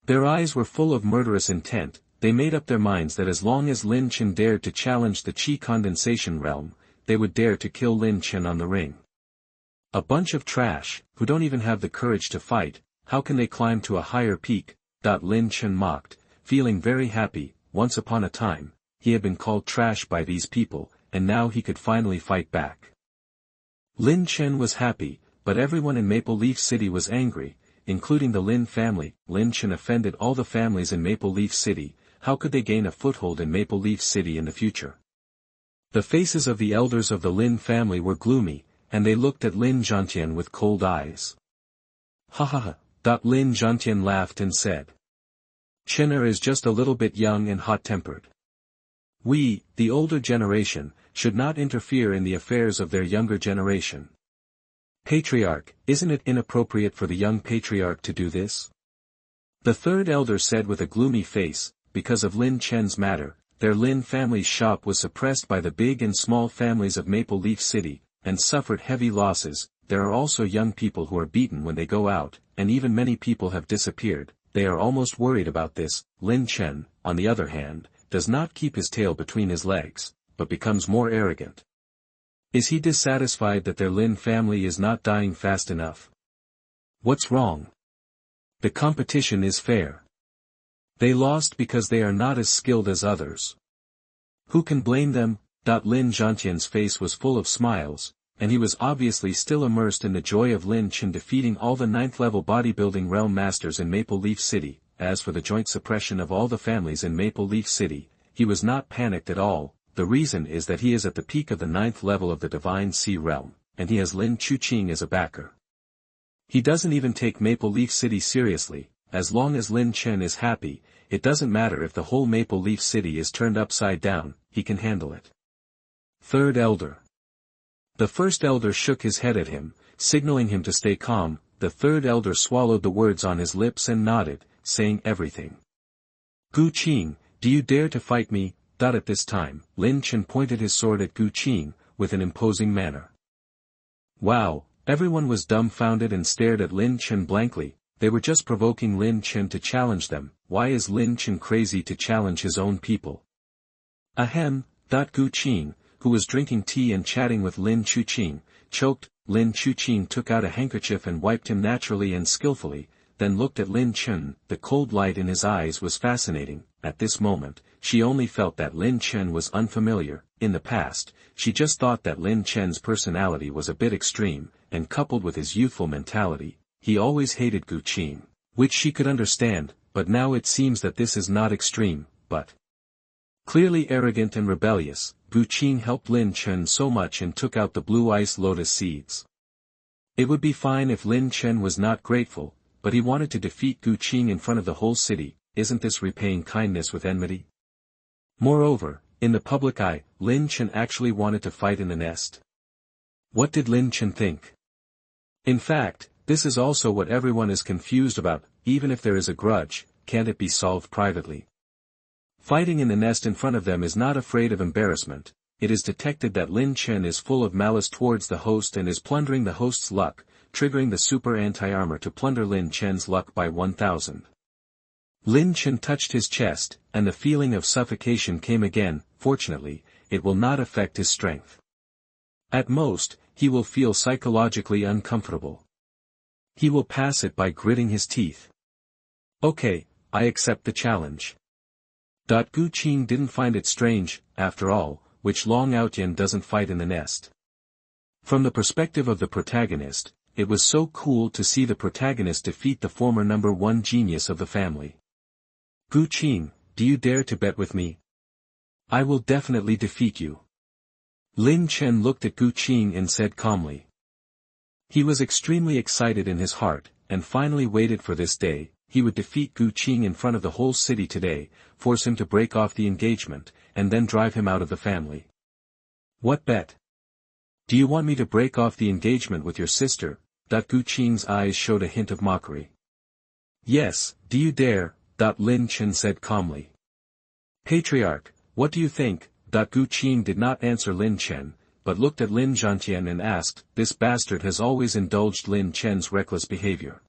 their eyes were full of murderous intent. They made up their minds that as long as Lin Chen dared to challenge the Qi condensation realm, they would dare to kill Lin Chen on the ring. A bunch of trash, who don't even have the courage to fight, how can they climb to a higher peak? Lin Chen mocked, feeling very happy. Once upon a time, he had been called trash by these people, and now he could finally fight back. Lin Chen was happy, but everyone in Maple Leaf City was angry, including the Lin family. Lin Chen offended all the families in Maple Leaf City. How could they gain a foothold in Maple Leaf City in the future? The faces of the elders of the Lin family were gloomy, and they looked at Lin Zhantian with cold eyes. Ha ha ha, Lin Zhantian laughed and said. Chen is just a little bit young and hot-tempered. We, the older generation, should not interfere in the affairs of their younger generation. Patriarch, isn't it inappropriate for the young patriarch to do this? The third elder said with a gloomy face. Because of Lin Chen's matter, their Lin family's shop was suppressed by the big and small families of Maple Leaf City, and suffered heavy losses. There are also young people who are beaten when they go out, and even many people have disappeared. They are almost worried about this. Lin Chen, on the other hand, does not keep his tail between his legs, but becomes more arrogant. Is he dissatisfied that their Lin family is not dying fast enough? What's wrong? The competition is fair. They lost because they are not as skilled as others. Who can blame them? Lin Zhantian's face was full of smiles, and he was obviously still immersed in the joy of Lin Chen defeating all the 9th-level bodybuilding realm masters in Maple Leaf City. As for the joint suppression of all the families in Maple Leaf City, he was not panicked at all. The reason is that he is at the peak of the 9th level of the Divine Sea realm, and he has Lin Qing as a backer. He doesn't even take Maple Leaf City seriously. As long as Lin Chen is happy, it doesn't matter if the whole Maple Leaf City is turned upside down, he can handle it. Third Elder. The first elder shook his head at him, signaling him to stay calm. The third elder swallowed the words on his lips and nodded, saying everything. Qing, do you dare to fight me? At this time, Lin Chen pointed his sword at Qing, with an imposing manner. Wow, everyone was dumbfounded and stared at Lin Chen blankly. They were just provoking Lin Chen to challenge them. Why is Lin Chen crazy to challenge his own people? Ahem, Qing, who was drinking tea and chatting with Lin Qing, choked. Lin Qing took out a handkerchief and wiped him naturally and skillfully, then looked at Lin Chen. The cold light in his eyes was fascinating. At this moment, she only felt that Lin Chen was unfamiliar. In the past, she just thought that Lin Chen's personality was a bit extreme, and coupled with his youthful mentality, he always hated Qing, which she could understand, but now it seems that this is not extreme, but clearly arrogant and rebellious. Qing helped Lin Chen so much and took out the blue ice lotus seeds. It would be fine if Lin Chen was not grateful, but he wanted to defeat Qing in front of the whole city. Isn't this repaying kindness with enmity? Moreover, in the public eye, Lin Chen actually wanted to fight in the nest. What did Lin Chen think? In fact, this is also what everyone is confused about. Even if there is a grudge, can't it be solved privately? Fighting in the nest in front of them is not afraid of embarrassment. It is detected that Lin Chen is full of malice towards the host and is plundering the host's luck, triggering the super anti-armor to plunder Lin Chen's luck by 1000. Lin Chen touched his chest, and the feeling of suffocation came again. Fortunately, it will not affect his strength. At most, he will feel psychologically uncomfortable. He will pass it by gritting his teeth. Okay, I accept the challenge. Qing didn't find it strange, after all, which Dragon Aotian doesn't fight in the nest. From the perspective of the protagonist, it was so cool to see the protagonist defeat the former number 1 genius of the family. Qing, do you dare to bet with me? I will definitely defeat you. Lin Chen looked at Qing and said calmly. He was extremely excited in his heart, and finally waited for this day. He would defeat Qing in front of the whole city today, force him to break off the engagement, and then drive him out of the family. What bet? Do you want me to break off the engagement with your sister? Qing's eyes showed a hint of mockery. Yes, do you dare? Lin Chen said calmly. Patriarch, what do you think? Qing did not answer Lin Chen, but looked at Lin Zhantian and asked. This bastard has always indulged Lin Chen's reckless behavior.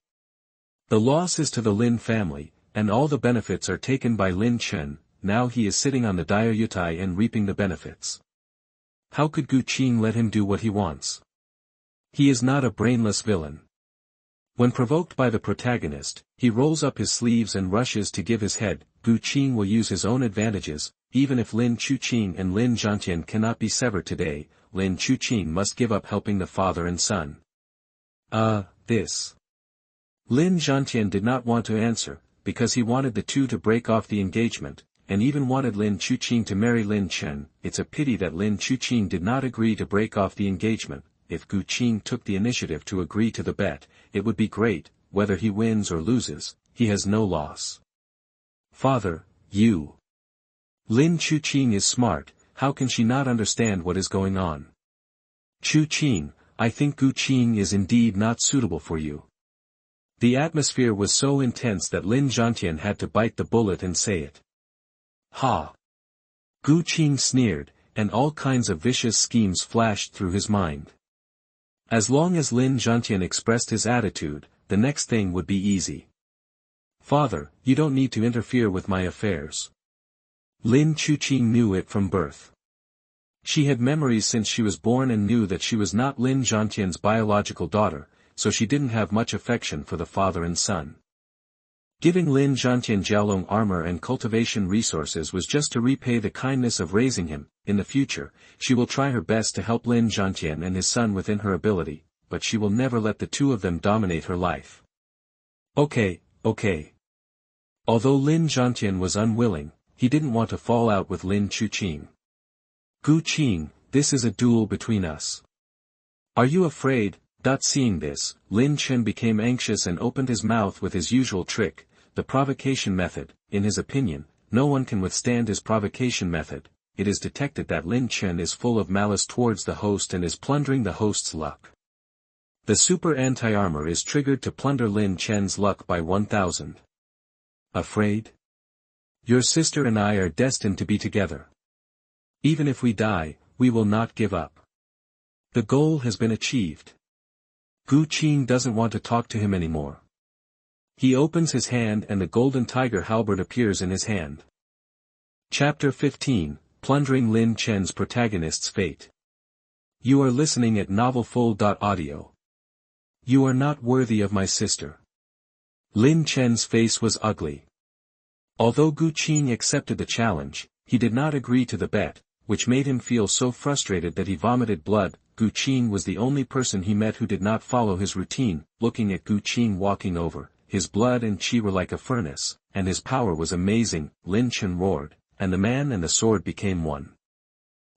The loss is to the Lin family, and all the benefits are taken by Lin Chen. Now he is sitting on the Diaoyutai and reaping the benefits. How could Qing let him do what he wants? He is not a brainless villain. When provoked by the protagonist, he rolls up his sleeves and rushes to give his head. Qing will use his own advantages. Even if Lin Qing and Lin Zhantian cannot be severed today, Lin Chuqing must give up helping the father and son. This. Lin Zhantian did not want to answer, because he wanted the two to break off the engagement, and even wanted Lin Chuqing to marry Lin Chen. It's a pity that Lin Chuqing did not agree to break off the engagement. If Gu Qing took the initiative to agree to the bet, it would be great. Whether he wins or loses, he has no loss. Father, you. Lin Chuqing is smart, how can she not understand what is going on? Chuqing, I think Gu Qing is indeed not suitable for you. The atmosphere was so intense that Lin Zhantian had to bite the bullet and say it. Ha! Gu Qing sneered, and all kinds of vicious schemes flashed through his mind. As long as Lin Zhantian expressed his attitude, the next thing would be easy. Father, you don't need to interfere with my affairs. Lin Chuqing knew it from birth. She had memories since she was born and knew that she was not Lin Zhantian's biological daughter, so she didn't have much affection for the father and son. Giving Lin Zhantian Jiaolong armor and cultivation resources was just to repay the kindness of raising him. In the future, she will try her best to help Lin Zhantian and his son within her ability, but she will never let the two of them dominate her life. Okay. Although Lin Zhantian was unwilling, he didn't want to fall out with Lin Chuqing. Gu Qing, this is a duel between us. Are you afraid? Seeing this, Lin Chen became anxious and opened his mouth with his usual trick, the provocation method. In his opinion, no one can withstand his provocation method. It is detected that Lin Chen is full of malice towards the host and is plundering the host's luck. The super anti-armor is triggered to plunder Lin Chen's luck by 1000. Afraid? Your sister and I are destined to be together. Even if we die, we will not give up. The goal has been achieved. Gu Qing doesn't want to talk to him anymore. He opens his hand and the golden tiger halberd appears in his hand. Chapter 15, Plundering Lin Chen's Protagonist's Fate. You are listening at novelfull.audio. You are not worthy of my sister. Lin Chen's face was ugly. Although Gu Qing accepted the challenge, he did not agree to the bet, which made him feel so frustrated that he vomited blood. Gu Qing was the only person he met who did not follow his routine. Looking at Gu Qing walking over, his blood and qi were like a furnace, and his power was amazing. Lin Chen roared, and the man and the sword became one.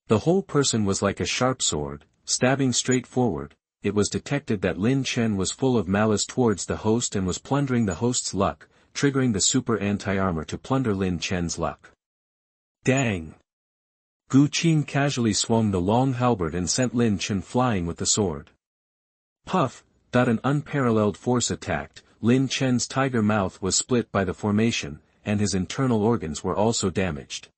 The whole person was like a sharp sword, stabbing straight forward. It was detected that Lin Chen was full of malice towards the host and was plundering the host's luck, triggering the super anti-armor to plunder Lin Chen's luck. Dang! Gu Qing casually swung the long halberd and sent Lin Chen flying with the sword. Puff! An unparalleled force attacked. Lin Chen's tiger mouth was split by the formation, and his internal organs were also damaged.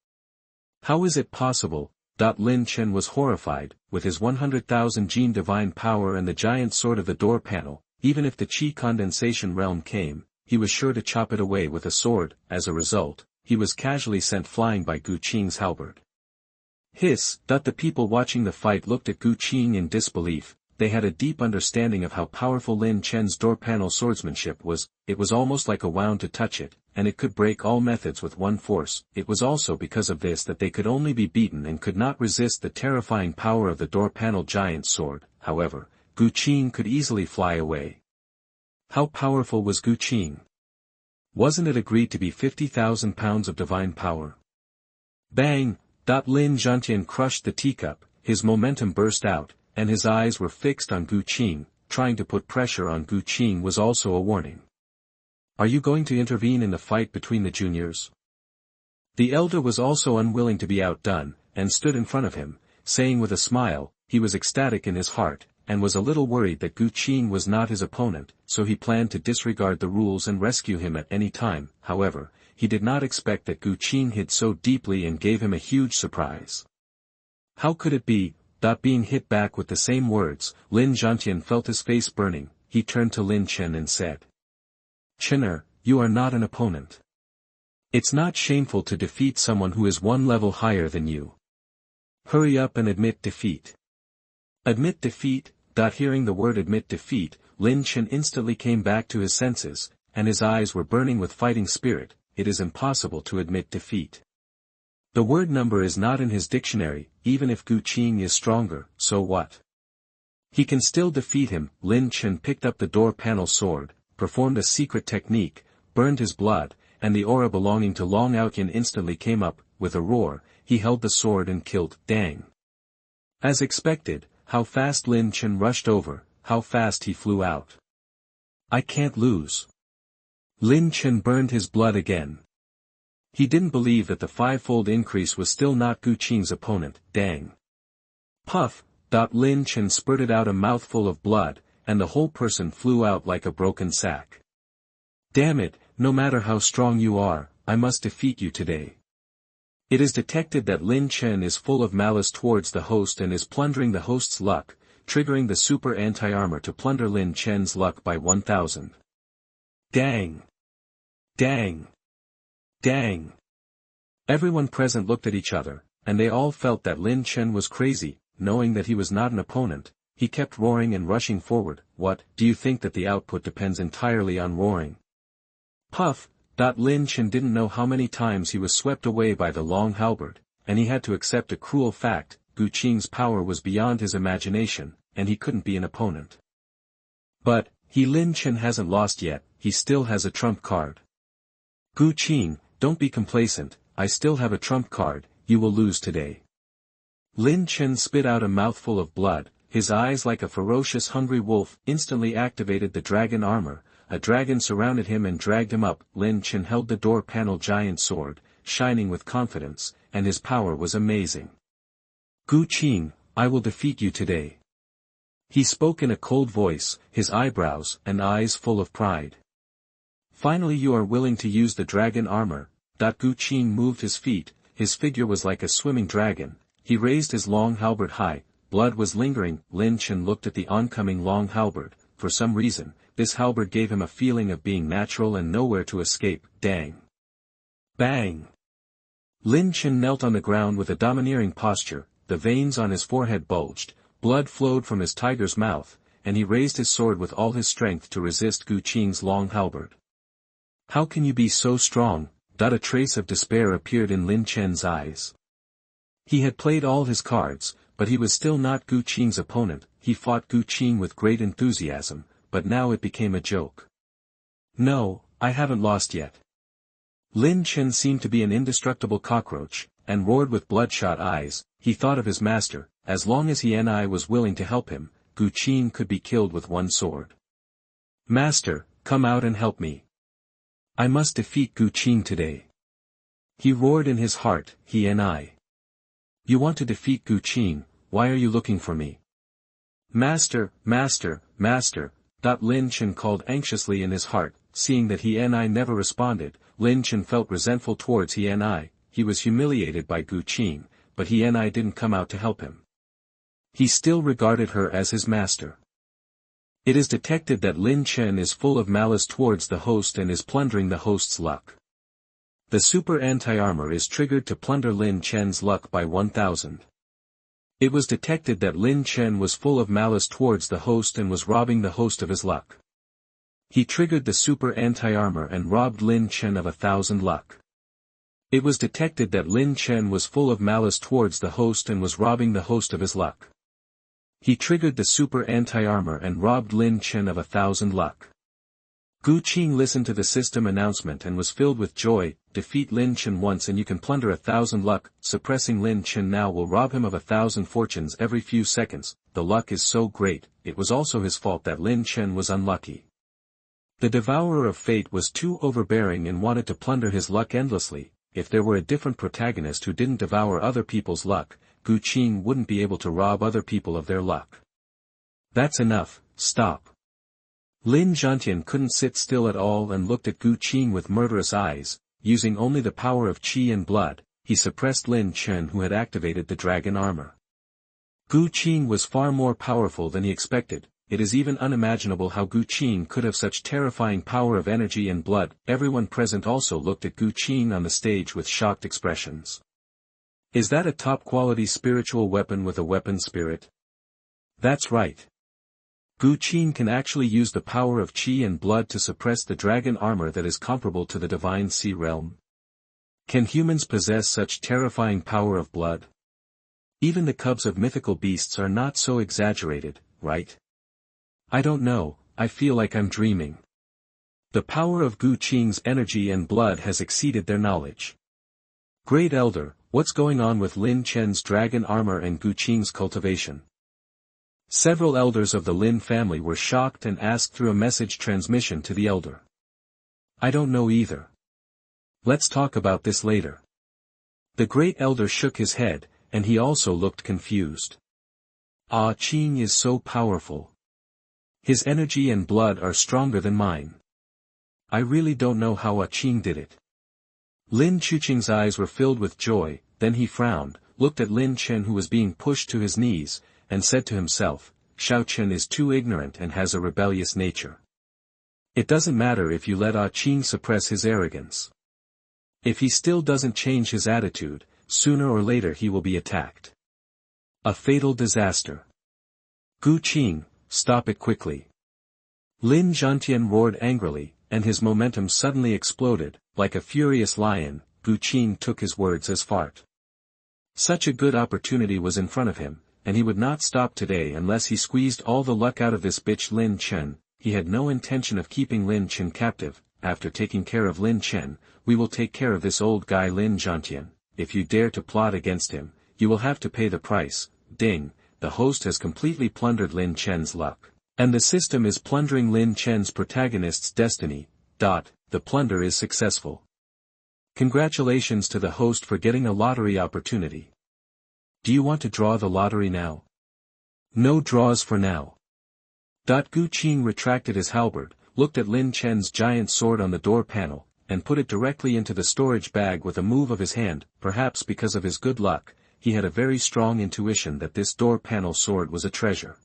How is it possible? Lin Chen was horrified. With his 100,000 gene divine power and the giant sword of the door panel, even if the qi condensation realm came, he was sure to chop it away with a sword. As a result, he was casually sent flying by Gu Qing's halberd. Hiss! The people watching the fight looked at Gu Qing in disbelief. They had a deep understanding of how powerful Lin Chen's door panel swordsmanship was. It was almost like a wound to touch it, and it could break all methods with one force. It was also because of this that they could only be beaten and could not resist the terrifying power of the door panel giant sword. However, Gu Qing could easily fly away. How powerful was Gu Qing? Wasn't it agreed to be 50,000 pounds of divine power? Bang! Lin Zhantian crushed the teacup, his momentum burst out, and his eyes were fixed on Gu Qing. Trying to put pressure on Gu Qing was also a warning. Are you going to intervene in the fight between the juniors? The elder was also unwilling to be outdone, and stood in front of him, saying with a smile. He was ecstatic in his heart, and was a little worried that Gu Qing was not his opponent, so he planned to disregard the rules and rescue him at any time. However, he did not expect that Gu Qing hid so deeply and gave him a huge surprise. How could it be? Being hit back with the same words, Lin Zhantian felt his face burning. He turned to Lin Chen and said, "Chener, you are not an opponent. It's not shameful to defeat someone who is one level higher than you. Hurry up and admit defeat." Admit defeat? Hearing the word admit defeat, Lin Chen instantly came back to his senses, and his eyes were burning with fighting spirit. It is impossible to admit defeat. The word number is not in his dictionary, even if Qing is stronger, so what? He can still defeat him. Chen picked up the door panel sword, performed a secret technique, burned his blood, and the aura belonging to Aotian instantly came up. With a roar, he held the sword and killed Dang. As expected, how fast Chen rushed over, how fast he flew out. I can't lose. Chen burned his blood again. He didn't believe that the fivefold increase was still not Qing's opponent. Dang. Puff. Chen spurted out a mouthful of blood, and the whole person flew out like a broken sack. Damn it, no matter how strong you are, I must defeat you today. It is detected that Chen is full of malice towards the host and is plundering the host's luck, triggering the super anti-armor to plunder Chen's luck by 1000. Dang! Dang! Dang! Everyone present looked at each other, and they all felt that Chen was crazy. Knowing that he was not an opponent, he kept roaring and rushing forward. What, do you think that the output depends entirely on roaring? Puff. Chen didn't know how many times he was swept away by the long halberd, and he had to accept a cruel fact: Qing's power was beyond his imagination, and he couldn't be an opponent. But, Chen hasn't lost yet, he still has a trump card. Qing, don't be complacent, I still have a trump card, you will lose today. Chen spit out a mouthful of blood, his eyes like a ferocious hungry wolf, instantly activated the dragon armor. A dragon surrounded him and dragged him up. Chen held the door panel giant sword, shining with confidence, and his power was amazing. Qing, I will defeat you today. He spoke in a cold voice, his eyebrows and eyes full of pride. Finally you are willing to use the dragon armor. Qing moved his feet, his figure was like a swimming dragon. He raised his long halberd high, blood was lingering. Chen looked at the oncoming long halberd. For some reason, this halberd gave him a feeling of being natural and nowhere to escape. Dang! Bang! Chen knelt on the ground with a domineering posture, the veins on his forehead bulged, blood flowed from his tiger's mouth, and he raised his sword with all his strength to resist Qing's long halberd. How can you be so strong? A trace of despair appeared in Chen's eyes. He had played all his cards, but he was still not Qing's opponent. He fought Qing with great enthusiasm, but now it became a joke. No, I haven't lost yet. Chen seemed to be an indestructible cockroach, and roared with bloodshot eyes. He thought of his master. As long as he was willing to help him, Qing could be killed with one sword. Master, come out and help me. I must defeat Qing today. He roared in his heart. You want to defeat Qing, why are you looking for me? Master, master, master. Chen called anxiously in his heart. Seeing that never responded, Chen felt resentful towards he was humiliated by Qing, but didn't come out to help him. He still regarded her as his master. It is detected that Chen is full of malice towards the host and is plundering the host's luck. The super anti-armor is triggered to plunder Chen's luck by 1000. It was detected that Chen was full of malice towards the host and was robbing the host of his luck. He triggered the super anti-armor and robbed Chen of 1000 luck. It was detected that Chen was full of malice towards the host and was robbing the host of his luck. He triggered the super anti-armor and robbed Chen of 1000 luck. Qing listened to the system announcement and was filled with joy. Defeat Chen once and you can plunder 1000 luck. Suppressing Chen now will rob him of 1000 fortunes every few seconds. The luck is so great, it was also his fault that Chen was unlucky. The devourer of fate was too overbearing and wanted to plunder his luck endlessly. If there were a different protagonist who didn't devour other people's luck, Qing wouldn't be able to rob other people of their luck. That's enough, stop. Xuanhuan couldn't sit still at all and looked at Qing with murderous eyes. Using only the power of qi and blood, he suppressed Chen who had activated the dragon armor. Qing was far more powerful than he expected. It is even unimaginable how Qing could have such terrifying power of energy and blood. Everyone present also looked at Qing on the stage with shocked expressions. Is that a top-quality spiritual weapon with a weapon spirit? That's right. Qing can actually use the power of qi and blood to suppress the dragon armor that is comparable to the divine sea realm. Can humans possess such terrifying power of blood? Even the cubs of mythical beasts are not so exaggerated, right? I don't know, I feel like I'm dreaming. The power of Gu Qing's energy and blood has exceeded their knowledge. Great Elder, what's going on with Lin Chen's dragon armor and Gu Qing's cultivation? Several elders of the Lin family were shocked and asked through a message transmission to the elder. I don't know either. Let's talk about this later. The great elder shook his head, and he also looked confused. Qing is so powerful. His energy and blood are stronger than mine. I really don't know how Qing did it. Lin Chuqing's eyes were filled with joy, then he frowned, looked at Lin Chen who was being pushed to his knees, and said to himself, Xiao Chen is too ignorant and has a rebellious nature. It doesn't matter if you let Qing suppress his arrogance. If he still doesn't change his attitude, sooner or later he will be attacked. A fatal disaster. Gu Qing, stop it quickly. Lin Zhantian roared angrily, and his momentum suddenly exploded, like a furious lion. Gu Qing took his words as fart. Such a good opportunity was in front of him, and he would not stop today unless he squeezed all the luck out of this bitch Lin Chen. He had no intention of keeping Lin Chen captive. After taking care of Lin Chen, we will take care of this old guy Lin Zhantian. If you dare to plot against him, you will have to pay the price. Ding, the host has completely plundered Lin Chen's luck. And the system is plundering Lin Chen's protagonist's destiny. The plunder is successful. Congratulations to the host for getting a lottery opportunity. Do you want to draw the lottery now? No draws for now. Gu Qing retracted his halberd, looked at Lin Chen's giant sword on the door panel, and put it directly into the storage bag with a move of his hand. Perhaps because of his good luck, he had a very strong intuition that this door panel sword was a treasure.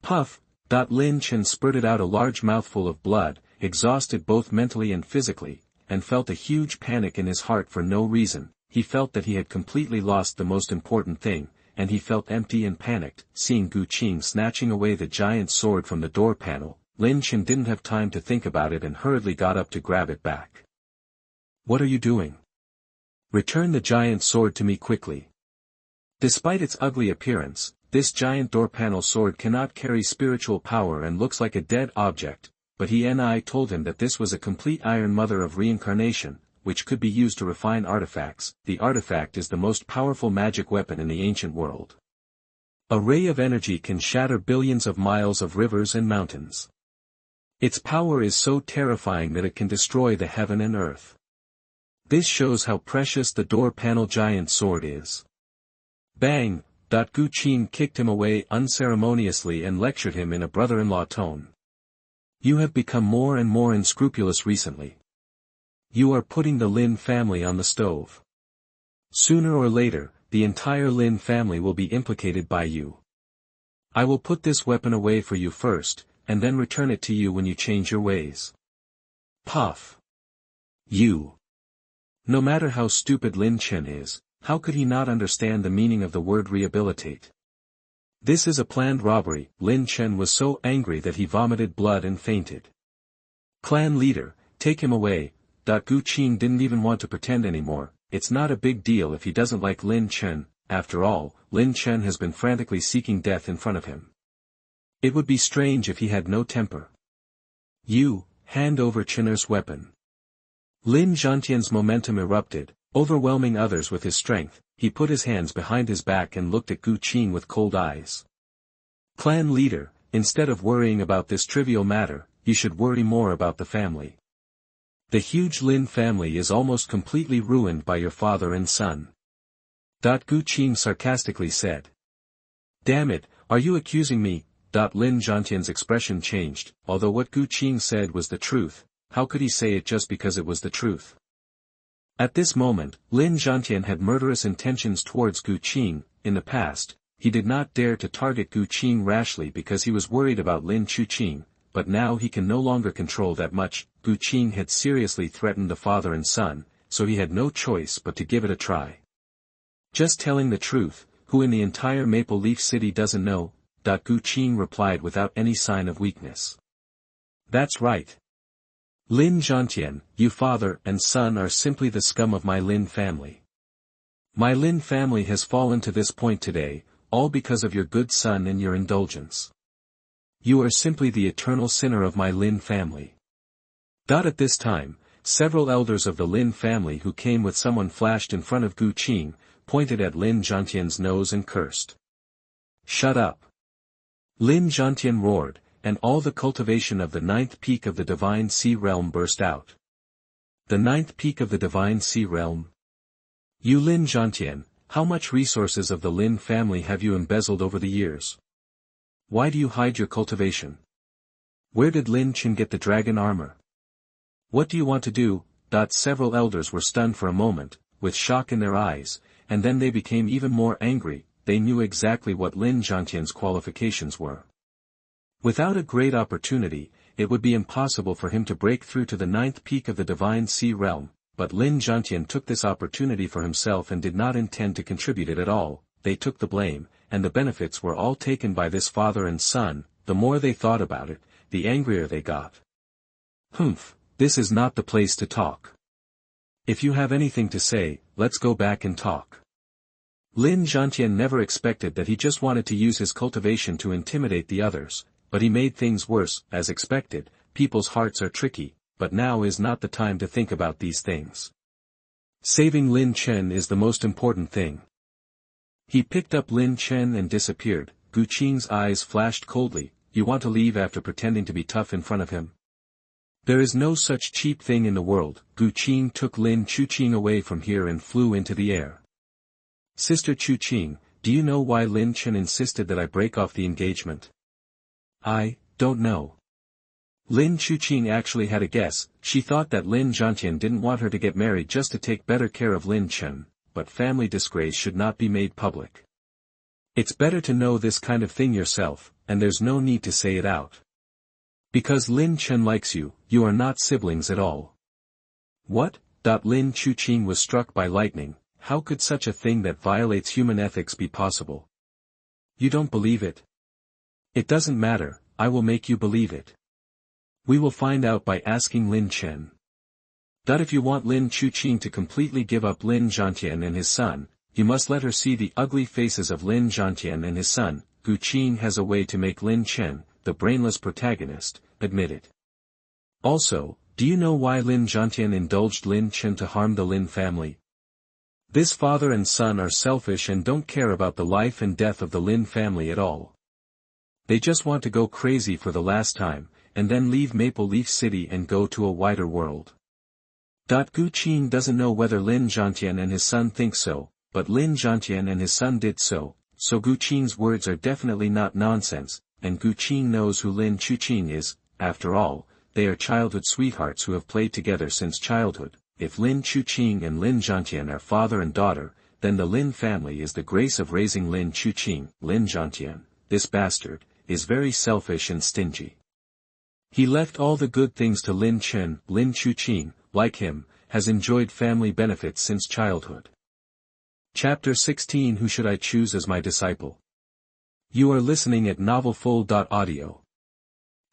Puff! Lin Chen spurted out a large mouthful of blood, exhausted both mentally and physically, and felt a huge panic in his heart for no reason. He felt that he had completely lost the most important thing, and he felt empty and panicked. Seeing Gu Qing snatching away the giant sword from the door panel, Lin Chen didn't have time to think about it and hurriedly got up to grab it back. What are you doing? Return the giant sword to me quickly. Despite its ugly appearance, this giant door panel sword cannot carry spiritual power and looks like a dead object, but he and I told him that this was a complete Iron Mother of reincarnation, which could be used to refine artifacts. The artifact is the most powerful magic weapon in the ancient world. A ray of energy can shatter billions of miles of rivers and mountains. Its power is so terrifying that it can destroy the heaven and earth. This shows how precious the door panel giant sword is. Bang! Gu Qing kicked him away unceremoniously and lectured him in a brother-in-law tone. You have become more and more unscrupulous recently. You are putting the Lin family on the stove. Sooner or later, the entire Lin family will be implicated by you. I will put this weapon away for you first, and then return it to you when you change your ways. Puff. You. No matter how stupid Lin Chen is, how could he not understand the meaning of the word rehabilitate? This is a planned robbery. Lin Chen was so angry that he vomited blood and fainted. Clan leader, take him away. Gu Qing didn't even want to pretend anymore. It's not a big deal if he doesn't like Lin Chen. After all, Lin Chen has been frantically seeking death in front of him. It would be strange if he had no temper. You, hand over Chen's weapon. Lin Zhantian's momentum erupted, overwhelming others with his strength. He put his hands behind his back and looked at Gu Qing with cold eyes. Clan leader, instead of worrying about this trivial matter, you should worry more about the family. The huge Lin family is almost completely ruined by your father and son. Gu Qing sarcastically said. Damn it, are you accusing me? Lin Zhantian's expression changed. Although what Gu Qing said was the truth, how could he say it just because it was the truth? At this moment, Lin Zhantian had murderous intentions towards Gu Qing. In the past, he did not dare to target Gu Qing rashly because he was worried about Lin Chuqing, but now he can no longer control that much. Gu Qing had seriously threatened the father and son, so he had no choice but to give it a try. Just telling the truth, who in the entire Maple Leaf City doesn't know? Gu Qing replied without any sign of weakness. That's right. Lin Zhantian, you father and son are simply the scum of my Lin family. My Lin family has fallen to this point today, all because of your good son and your indulgence. You are simply the eternal sinner of my Lin family. At this time, several elders of the Lin family who came with someone flashed in front of Qing, pointed at Lin Zhantian's nose and cursed. Shut up! Lin Zhantian roared, and all the cultivation of the ninth peak of the Divine Sea Realm burst out. The ninth peak of the Divine Sea Realm? You Lin Zhantian, how much resources of the Lin family have you embezzled over the years? Why do you hide your cultivation? Where did Lin Chen get the dragon armor? What do you want to do? Several elders were stunned for a moment, with shock in their eyes, and then they became even more angry. They knew exactly what Lin Zhantian's qualifications were. Without a great opportunity, it would be impossible for him to break through to the ninth peak of the Divine Sea Realm, but Lin Zhantian took this opportunity for himself and did not intend to contribute it at all. They took the blame, and the benefits were all taken by this father and son. The more they thought about it, the angrier they got. Humph, this is not the place to talk. If you have anything to say, let's go back and talk. Lin Zhantian never expected that. He just wanted to use his cultivation to intimidate the others, but he made things worse. As expected, people's hearts are tricky, but now is not the time to think about these things. Saving Lin Chen is the most important thing. He picked up Lin Chen and disappeared. Qing's eyes flashed coldly. You want to leave after pretending to be tough in front of him? There is no such cheap thing in the world. Qing took Lin Chuqing away from here and flew into the air. Sister Chuqing, do you know why Lin Chen insisted that I break off the engagement? I don't know. Lin Chuqing actually had a guess. She thought that Lin Zhantian didn't want her to get married just to take better care of Lin Chen, but family disgrace should not be made public. It's better to know this kind of thing yourself, and there's no need to say it out. Because Lin Chen likes you, you are not siblings at all. What? Lin Chuqing was struck by lightning. How could such a thing that violates human ethics be possible? You don't believe it? It doesn't matter, I will make you believe it. We will find out by asking Lin Chen. If you want Lin Chuqing to completely give up Lin Zhantian and his son, you must let her see the ugly faces of Lin Zhantian and his son. Qing has a way to make Lin Chen, the brainless protagonist, admit it. Also, do you know why Lin Zhantian indulged Lin Chen to harm the Lin family? This father and son are selfish and don't care about the life and death of the Lin family at all. They just want to go crazy for the last time, and then leave Maple Leaf City and go to a wider world. Qing doesn't know whether Lin Zhantian and his son think so, but Lin Zhantian and his son did so Qing's words are definitely not nonsense, and Qing knows who Lin Chuqing is. After all, they are childhood sweethearts who have played together since childhood. If Lin Chuqing and Lin Zhantian are father and daughter, then the Lin family is the grace of raising Lin Chuqing. Lin Zhantian, this bastard, is very selfish and stingy. He left all the good things to Lin Chen. Lin Chuqing, like him, has enjoyed family benefits since childhood. Chapter 16. Who should I choose as my disciple? You are listening at novelfull.audio.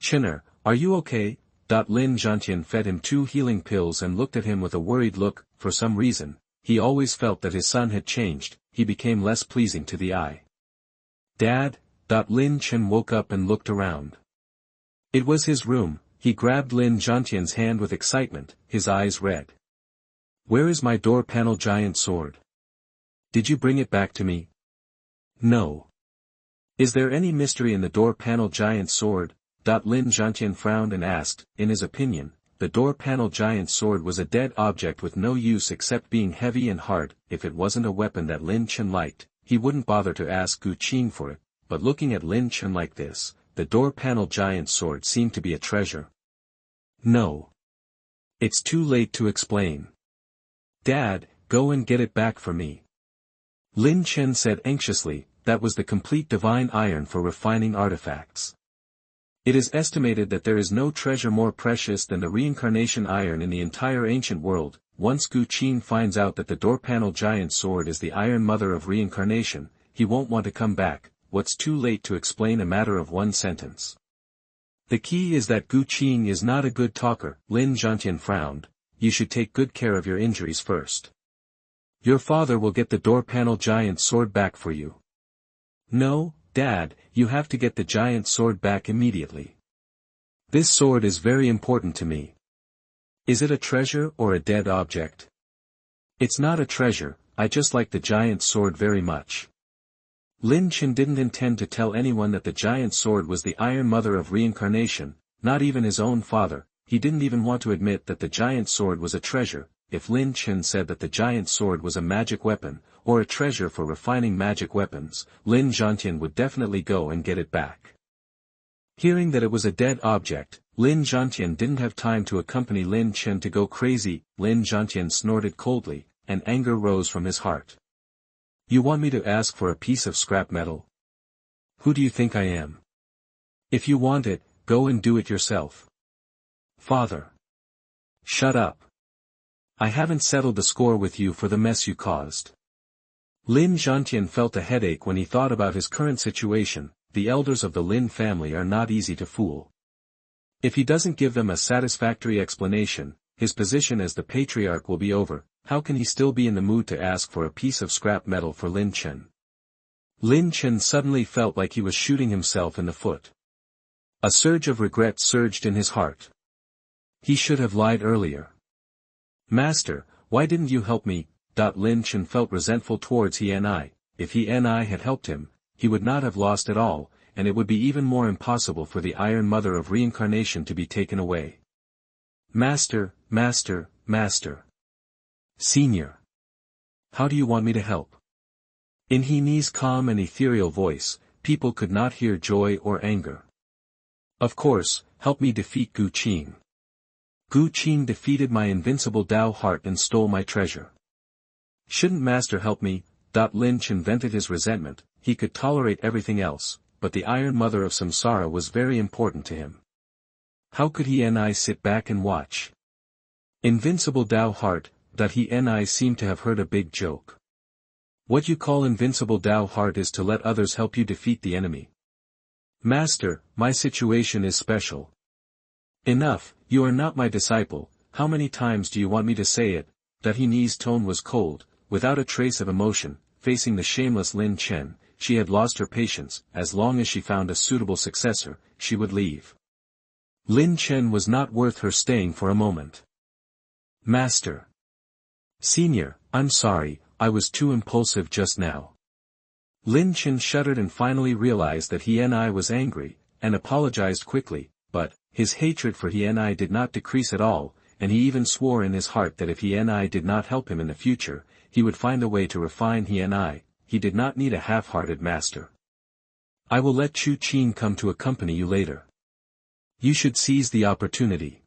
Chinner, are you okay? Lin Zhantian fed him 2 healing pills and looked at him with a worried look. For some reason, he always felt that his son had changed. He became less pleasing to the eye. Dad? Lin Chen woke up and looked around. It was his room. He grabbed Lin Zhantian's hand with excitement, his eyes red. Where is my door panel giant sword? Did you bring it back to me? No. Is there any mystery in the door panel giant sword? Lin Zhantian frowned and asked. In his opinion, the door panel giant sword was a dead object with no use except being heavy and hard. If it wasn't a weapon that Lin Chen liked, he wouldn't bother to ask Qing for it, but looking at Lin Chen like this, the door panel giant sword seemed to be a treasure. No. It's too late to explain. Dad, go and get it back for me. Lin Chen said anxiously. That was the complete divine iron for refining artifacts. It is estimated that there is no treasure more precious than the reincarnation iron in the entire ancient world. Once Qing finds out that the door panel giant sword is the iron mother of reincarnation, he won't want to come back. What's too late to explain a matter of one sentence? The key is that Gu Qing is not a good talker. Lin Zhantian frowned. You should take good care of your injuries first. Your father will get the door panel giant sword back for you. No, Dad, you have to get the giant sword back immediately. This sword is very important to me. Is it a treasure or a dead object? It's not a treasure, I just like the giant sword very much. Lin Chen didn't intend to tell anyone that the giant sword was the Iron Mother of Reincarnation, not even his own father. He didn't even want to admit that the giant sword was a treasure. If Lin Chen said that the giant sword was a magic weapon, or a treasure for refining magic weapons, Lin Zhantian would definitely go and get it back. Hearing that it was a dead object, Lin Zhantian didn't have time to accompany Lin Chen to go crazy. Lin Zhantian snorted coldly, and anger rose from his heart. You want me to ask for a piece of scrap metal? Who do you think I am? If you want it, go and do it yourself. Father. Shut up. I haven't settled the score with you for the mess you caused. Lin Zhantian felt a headache when he thought about his current situation. The elders of the Lin family are not easy to fool. If he doesn't give them a satisfactory explanation, his position as the patriarch will be over. How can he still be in the mood to ask for a piece of scrap metal for Lin Chen? Lin Chen suddenly felt like he was shooting himself in the foot. A surge of regret surged in his heart. He should have lied earlier. Master, why didn't you help me? Lin Chen felt resentful towards he and I. If he and I had helped him, he would not have lost at all, and it would be even more impossible for the Iron Mother of Reincarnation to be taken away. Master, Master, Master. Senior. How do you want me to help? In He Ni's calm and ethereal voice, people could not hear joy or anger. Of course, help me defeat Gu Qing. Gu Qing defeated my invincible Dao heart and stole my treasure. Shouldn't Master help me? Lin Chen vented his resentment. He could tolerate everything else, but the Iron Mother of Samsara was very important to him. How could he and I sit back and watch? Invincible Dao heart, he and I seem to have heard a big joke. What you call invincible Dao heart is to let others help you defeat the enemy. Master, my situation is special. Enough, you are not my disciple. How many times do you want me to say it? He Ni's tone was cold, without a trace of emotion. Facing the shameless Lin Chen, she had lost her patience. As long as she found a suitable successor, she would leave. Lin Chen was not worth her staying for a moment. Master. Senior, I'm sorry, I was too impulsive just now. Lin Chen shuddered and finally realized that he and I was angry, and apologized quickly, but his hatred for he and I did not decrease at all, and he even swore in his heart that if he and I did not help him in the future, he would find a way to refine he and I. He did not need a half-hearted master. I will let Chu Qing come to accompany you later. You should seize the opportunity.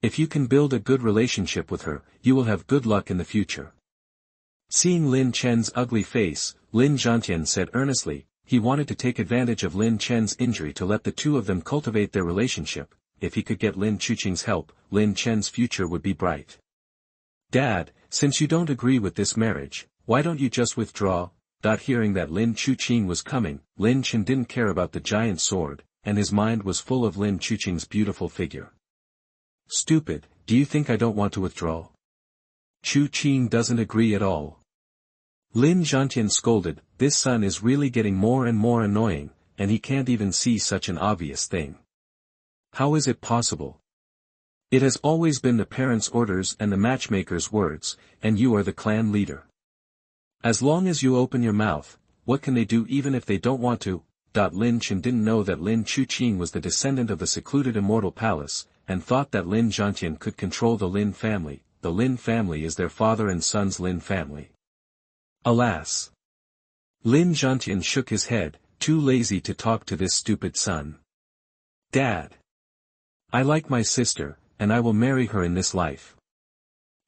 If you can build a good relationship with her, you will have good luck in the future. Seeing Lin Chen's ugly face, Lin Zhantian said earnestly, he wanted to take advantage of Lin Chen's injury to let the two of them cultivate their relationship. If he could get Lin Chuqing's help, Lin Chen's future would be bright. Dad, since you don't agree with this marriage, why don't you just withdraw? Hearing that Lin Chuqing was coming, Lin Chen didn't care about the giant sword, and his mind was full of Lin Chuqing's beautiful figure. Stupid, do you think I don't want to withdraw? Chu Qing doesn't agree at all. Lin Zhantian scolded, this son is really getting more and more annoying, and he can't even see such an obvious thing. How is it possible? It has always been the parents' orders and the matchmaker's words, and you are the clan leader. As long as you open your mouth, what can they do even if they don't want to? Lin Chen didn't know that Lin Chuqing was the descendant of the secluded immortal palace, and thought that Lin Zhantian could control the Lin family. The Lin family is their father and son's Lin family. Alas! Lin Zhantian shook his head, too lazy to talk to this stupid son. Dad! I like my sister, and I will marry her in this life.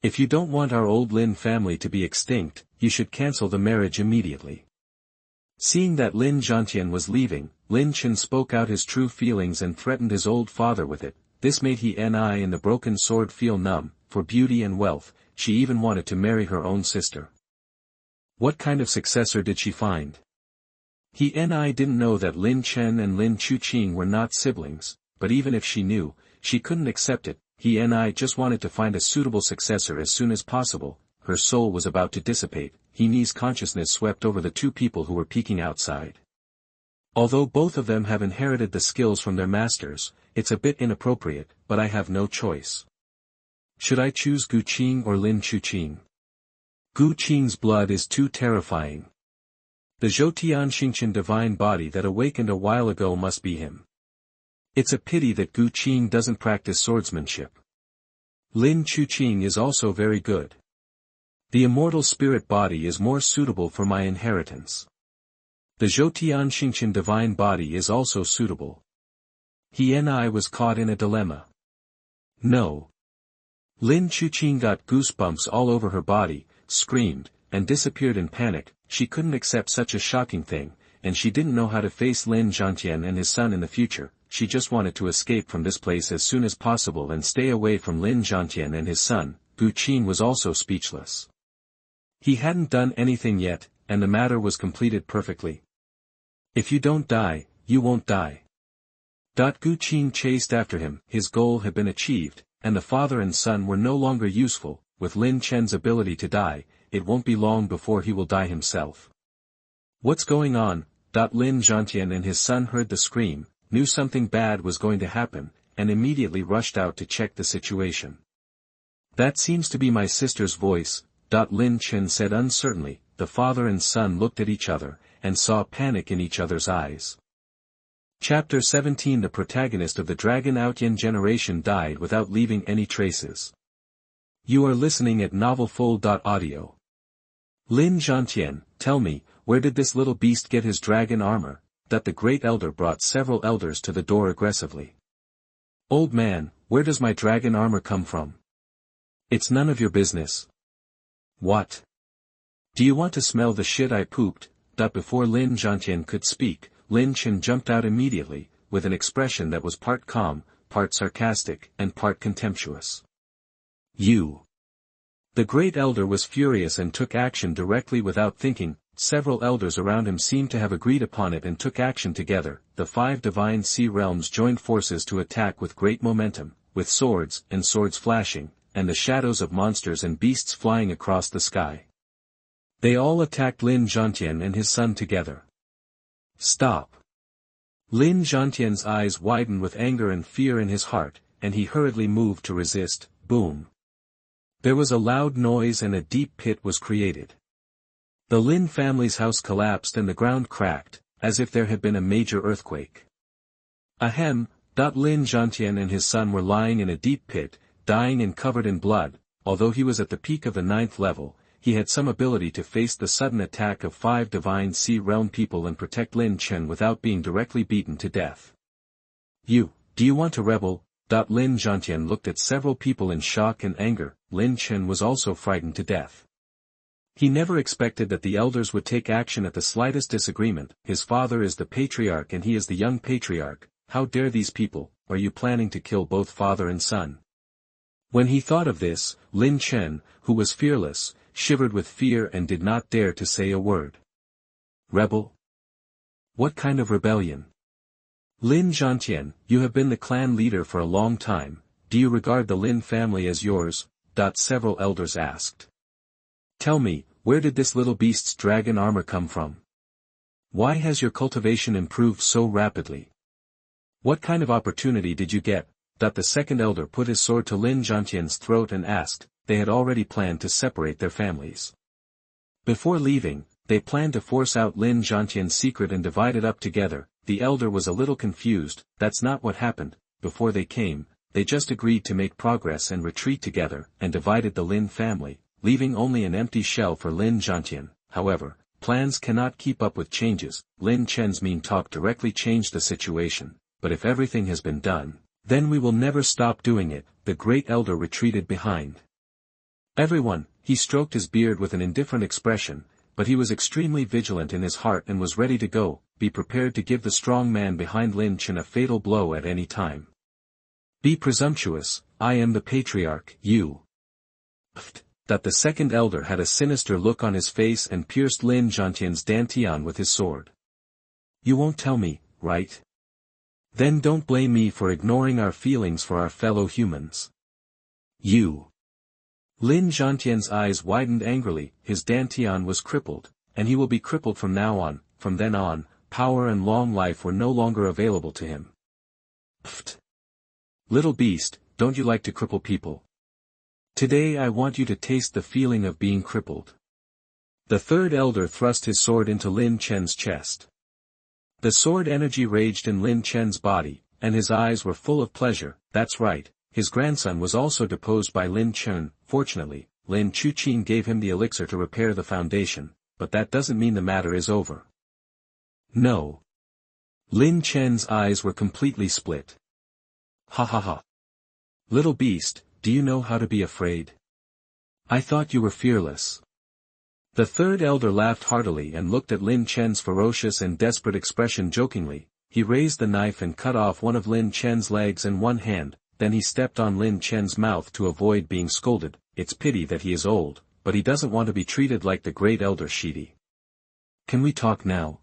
If you don't want our old Lin family to be extinct, you should cancel the marriage immediately. Seeing that Lin Zhantian was leaving, Lin Chen spoke out his true feelings and threatened his old father with it. This made he and I in the broken sword feel numb. For beauty and wealth, she even wanted to marry her own sister. What kind of successor did she find? He and I didn't know that Lin Chen and Lin Chuqing were not siblings, but even if she knew, she couldn't accept it. He and I just wanted to find a suitable successor as soon as possible. Her soul was about to dissipate. He's consciousness swept over the two people who were peeking outside. Although both of them have inherited the skills from their masters, it's a bit inappropriate, but I have no choice. Should I choose Gu Qing or Lin Chuqing? Gu Qing's blood is too terrifying. The Zhoutian Xingqian divine body that awakened a while ago must be him. It's a pity that Gu Qing doesn't practice swordsmanship. Lin Chuqing is also very good. The immortal spirit body is more suitable for my inheritance. The Zhoutian Xingqian divine body is also suitable. He and I was caught in a dilemma. No. Lin Chuqing got goosebumps all over her body, screamed, and disappeared in panic. She couldn't accept such a shocking thing, and she didn't know how to face Lin Zhantian and his son in the future. She just wanted to escape from this place as soon as possible and stay away from Lin Zhantian and his son. Gu Qing was also speechless. He hadn't done anything yet, and the matter was completed perfectly. If you don't die, you won't die. Gu Qing chased after him. His goal had been achieved, and the father and son were no longer useful. With Lin Chen's ability to die, it won't be long before he will die himself. What's going on? Lin Zhantian and his son heard the scream, knew something bad was going to happen, and immediately rushed out to check the situation. That seems to be my sister's voice, Lin Chen said uncertainly. The father and son looked at each other, and saw panic in each other's eyes. Chapter 17. The protagonist of the Dragon Aotian generation died without leaving any traces. You are listening at novelfull.audio. Lin Zhantian, tell me, where did this little beast get his dragon armor? The great elder brought several elders to the door aggressively. Old man, where does my dragon armor come from? It's none of your business. What? Do you want to smell the shit I pooped? Before Lin Zhantian could speak, Lin Chen jumped out immediately, with an expression that was part calm, part sarcastic, and part contemptuous. You. The great elder was furious and took action directly without thinking. Several elders around him seemed to have agreed upon it and took action together. The 5 divine sea realms joined forces to attack with great momentum, with swords and swords flashing, and the shadows of monsters and beasts flying across the sky. They all attacked Lin Zhantian and his son together. Stop. Lin Zhantian's eyes widened with anger and fear in his heart, and he hurriedly moved to resist. Boom. There was a loud noise and a deep pit was created. The Lin family's house collapsed and the ground cracked, as if there had been a major earthquake. Ahem. Lin Zhantian and his son were lying in a deep pit, dying and covered in blood. Although he was at the peak of the 9th level, he had some ability to face the sudden attack of 5 divine sea realm people and protect Lin Chen without being directly beaten to death. Do you want to rebel? Lin Zhantian looked at several people in shock and anger. Lin Chen was also frightened to death. He never expected that the elders would take action at the slightest disagreement. His father is the patriarch and he is the young patriarch. How dare these people? Are you planning to kill both father and son? When he thought of this, Lin Chen, who was fearless, shivered with fear and did not dare to say a word. Rebel? What kind of rebellion? Lin Zhantian, you have been the clan leader for a long time. Do you regard the Lin family as yours? Several elders asked. Tell me, where did this little beast's dragon armor come from? Why has your cultivation improved so rapidly? What kind of opportunity did you get? The second elder put his sword to Lin Zhantian's throat and asked. They had already planned to separate their families. Before leaving, they planned to force out Lin Zhantian's secret and divide it up together. The elder was a little confused. That's not what happened. Before they came, they just agreed to make progress and retreat together, and divided the Lin family, leaving only an empty shell for Lin Zhantian. However, plans cannot keep up with changes. Lin Chen's mean talk directly changed the situation. But if everything has been done, then we will never stop doing it. The great elder retreated behind. Everyone, he stroked his beard with an indifferent expression, but he was extremely vigilant in his heart and was ready to go. Be prepared to give the strong man behind Lin Chen a fatal blow at any time. Be presumptuous, I am the patriarch. You. The second elder had a sinister look on his face and pierced Lin Zhantian's dantian with his sword. You won't tell me, right? Then don't blame me for ignoring our feelings for our fellow humans. You. Lin Zhantian's eyes widened angrily. His dantian was crippled, and he will be crippled from now on. From then on, power and long life were no longer available to him. Pfft. Little beast, don't you like to cripple people? Today I want you to taste the feeling of being crippled. The third elder thrust his sword into Lin Chen's chest. The sword energy raged in Lin Chen's body, and his eyes were full of pleasure. That's right, his grandson was also deposed by Lin Chen. Fortunately, Lin Chuqing gave him the elixir to repair the foundation, but that doesn't mean the matter is over. No. Lin Chen's eyes were completely split. Ha ha ha. Little beast, do you know how to be afraid? I thought you were fearless. The third elder laughed heartily and looked at Lin Chen's ferocious and desperate expression jokingly. He raised the knife and cut off one of Lin Chen's legs in one hand, then he stepped on Lin Chen's mouth to avoid being scolded. It's pity that he is old, but he doesn't want to be treated like the great elder Shidi. Can we talk now?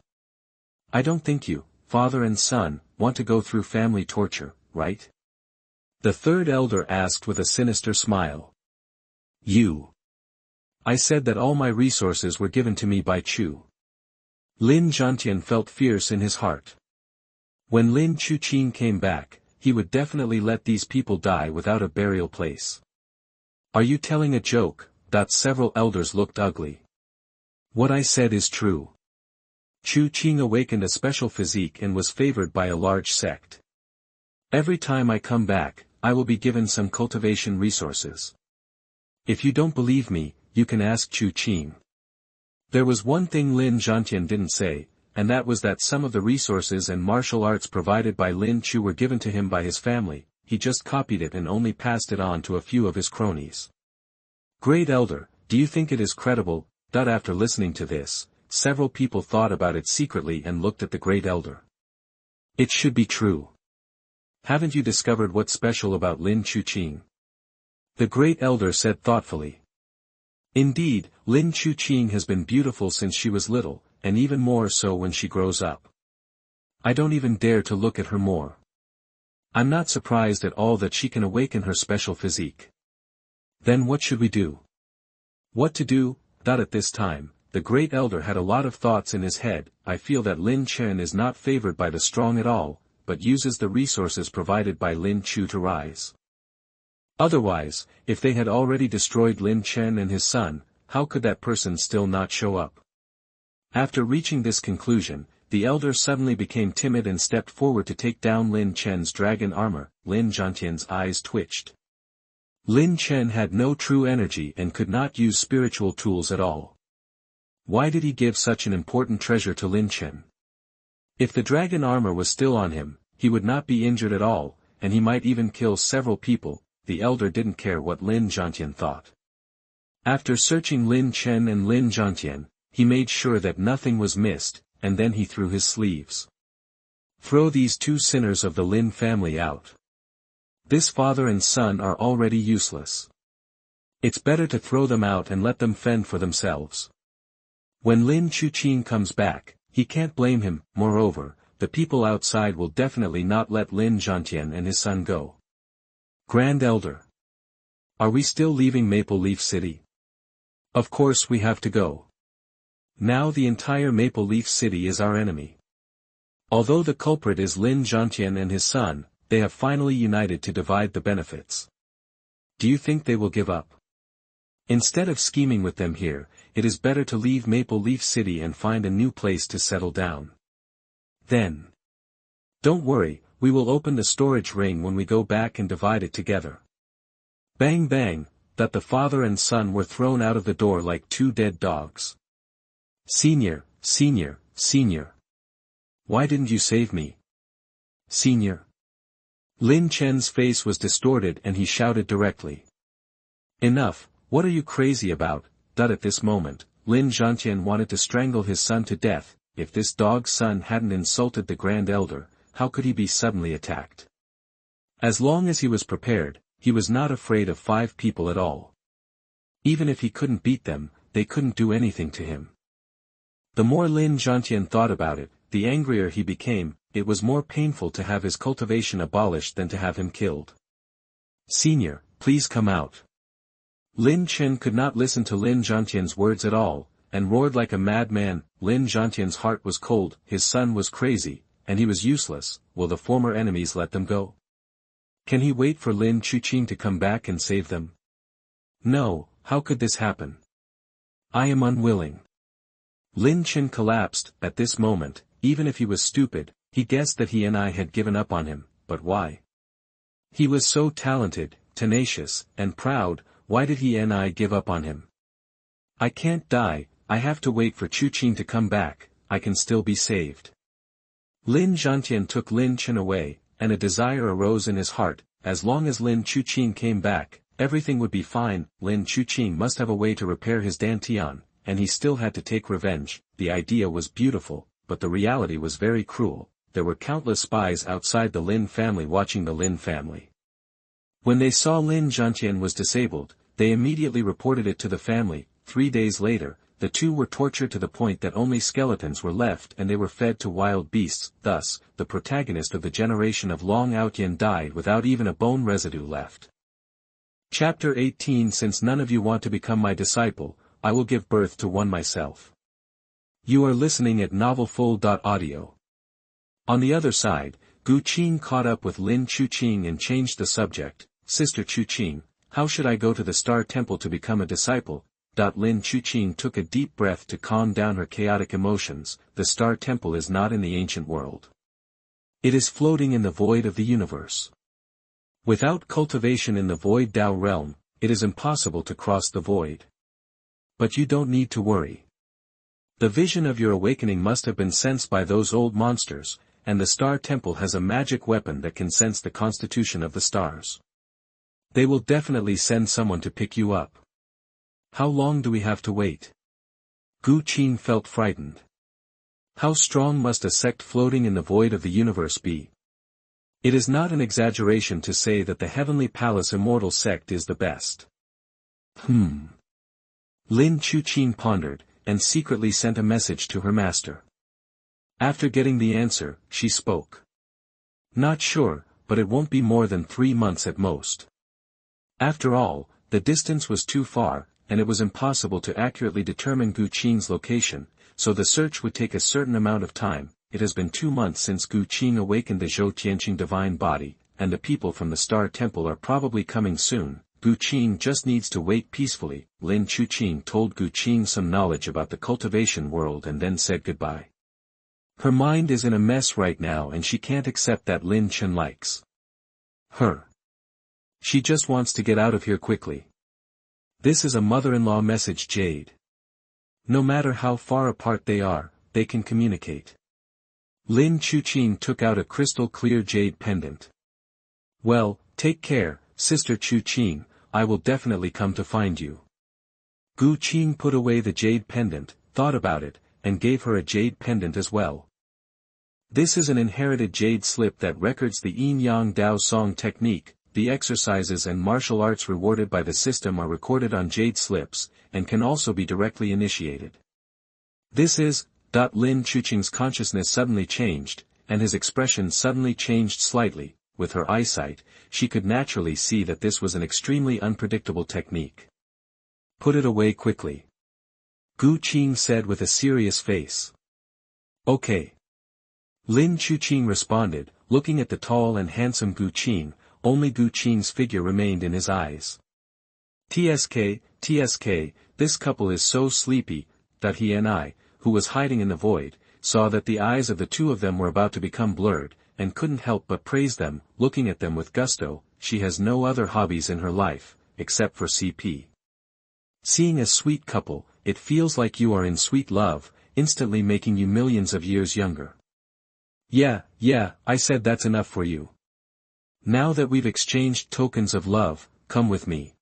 I don't think you, father and son, want to go through family torture, right? The third elder asked with a sinister smile. You. I said that all my resources were given to me by Chu. Lin Zhantian felt fierce in his heart. When Lin Chuqing came back, he would definitely let these people die without a burial place. Are you telling a joke? Several elders looked ugly. What I said is true. Chuqing awakened a special physique and was favored by a large sect. Every time I come back, I will be given some cultivation resources. If you don't believe me, you can ask Chuqing. There was one thing Lin Zhantian didn't say, and that was that some of the resources and martial arts provided by Lin Chu were given to him by his family. He just copied it and only passed it on to a few of his cronies. Great Elder, do you think it is credible? After listening to this, several people thought about it secretly and looked at the Great Elder. It should be true. Haven't you discovered what's special about Lin Chuqing? The Great Elder said thoughtfully. Indeed, Lin Chuqing has been beautiful since she was little, and even more so when she grows up. I don't even dare to look at her more. I'm not surprised at all that she can awaken her special physique. Then what should we do? What to do? At this time, the Great Elder had a lot of thoughts in his head. I feel that Lin Chen is not favored by the strong at all, but uses the resources provided by Lin Chu to rise. Otherwise, if they had already destroyed Lin Chen and his son, how could that person still not show up? After reaching this conclusion, the elder suddenly became timid and stepped forward to take down Lin Chen's dragon armor. Lin Zhantian's eyes twitched. Lin Chen had no true energy and could not use spiritual tools at all. Why did he give such an important treasure to Lin Chen? If the dragon armor was still on him, he would not be injured at all, and he might even kill several people. The elder didn't care what Lin Zhantian thought. After searching Lin Chen and Lin Zhantian, he made sure that nothing was missed, and then he threw his sleeves. Throw these two sinners of the Lin family out. This father and son are already useless. It's better to throw them out and let them fend for themselves. When Lin Chuqing comes back, he can't blame him. Moreover, the people outside will definitely not let Lin Zhantian and his son go. Grand Elder. Are we still leaving Maple Leaf City? Of course we have to go. Now the entire Maple Leaf City is our enemy. Although the culprit is Lin Zhantian and his son, they have finally united to divide the benefits. Do you think they will give up? Instead of scheming with them here, it is better to leave Maple Leaf City and find a new place to settle down. Then. Don't worry, we will open the storage ring when we go back and divide it together. Bang bang, that the father and son were thrown out of the door like two dead dogs. Senior, senior, senior. Why didn't you save me? Senior. Lin Chen's face was distorted and he shouted directly. Enough, what are you crazy about? At this moment, Lin Zhantian wanted to strangle his son to death. If this dog's son hadn't insulted the Grand Elder, how could he be suddenly attacked? As long as he was prepared, he was not afraid of 5 people at all. Even if he couldn't beat them, they couldn't do anything to him. The more Lin Zhantian thought about it, the angrier he became. it was more painful to have his cultivation abolished than to have him killed. "Senior, please come out." Lin Chen could not listen to Lin Zhantian's words at all, and roared like a madman. Lin Zhantian's heart was cold, his son was crazy, and he was useless. Will the former enemies let them go? Can he wait for Lin Chuqing to come back and save them? No, how could this happen? I am unwilling. Lin Chen collapsed. At this moment, even if he was stupid, he guessed that he and I had given up on him, but why? He was so talented, tenacious, and proud, why did he and I give up on him? I can't die, I have to wait for Chuqing to come back, I can still be saved. Lin Zhantian took Lin Chen away, and a desire arose in his heart. As long as Lin Chuqing came back, everything would be fine. Lin Chuqing must have a way to repair his dantian, and he still had to take revenge. The idea was beautiful, but the reality was very cruel. There were countless spies outside the Lin family watching the Lin family. When they saw Lin Zhantian was disabled, they immediately reported it to the family. 3 days later, the two were tortured to the point that only skeletons were left and they were fed to wild beasts. Thus, the protagonist of the generation of Dragon Aotian died without even a bone residue left. Chapter 18. Since none of you want to become my disciple, I will give birth to one myself. You are listening at novelfull.audio. On the other side, Gu Qing caught up with Lin Chuqing and changed the subject. Sister Chuqing, how should I go to the Star Temple to become a disciple? Lin Chuqing took a deep breath to calm down her chaotic emotions. The Star Temple is not in the ancient world. It is floating in the void of the universe. Without cultivation in the void Dao realm, it is impossible to cross the void. But you don't need to worry. The vision of your awakening must have been sensed by those old monsters, and the Star Temple has a magic weapon that can sense the constitution of the stars. They will definitely send someone to pick you up. How long do we have to wait? Gu Qing felt frightened. How strong must a sect floating in the void of the universe be? It is not an exaggeration to say that the Heavenly Palace Immortal sect is the best. Lin Chuqing pondered, and secretly sent a message to her master. After getting the answer, she spoke. Not sure, but it won't be more than 3 months at most. After all, the distance was too far, and it was impossible to accurately determine Gu Qing's location, so the search would take a certain amount of time. It has been 2 months since Gu Qing awakened the Zhou Tianqing divine body, and the people from the Star Temple are probably coming soon. Gu Qing just needs to wait peacefully. Lin Chuqing told Gu Qing some knowledge about the cultivation world and then said goodbye. Her mind is in a mess right now and she can't accept that Lin Chen likes her. She just wants to get out of here quickly. This is a mother-in-law message, Jade. No matter how far apart they are, they can communicate. Lin Chuqing took out a crystal-clear jade pendant. Well, take care, Sister Chuqing, I will definitely come to find you. Gu Qing put away the jade pendant, thought about it, and gave her a jade pendant as well. This is an inherited jade slip that records the Yin-Yang Dao Song technique. The exercises and martial arts rewarded by the system are recorded on jade slips, and can also be directly initiated. This is. Lin Chuqing's consciousness suddenly changed, and his expression suddenly changed slightly. With her eyesight, she could naturally see that this was an extremely unpredictable technique. Put it away quickly. Gu Qing said with a serious face. Okay. Lin Chuqing responded, looking at the tall and handsome Gu Qing. Only Gu Qing's figure remained in his eyes. TSK, this couple is so sleepy, that he and I, who was hiding in the void, saw that the eyes of the two of them were about to become blurred, and couldn't help but praise them, looking at them with gusto. She has no other hobbies in her life, except for CP. Seeing a sweet couple, it feels like you are in sweet love, instantly making you millions of years younger. Yeah, I said that's enough for you. Now that we've exchanged tokens of love, come with me.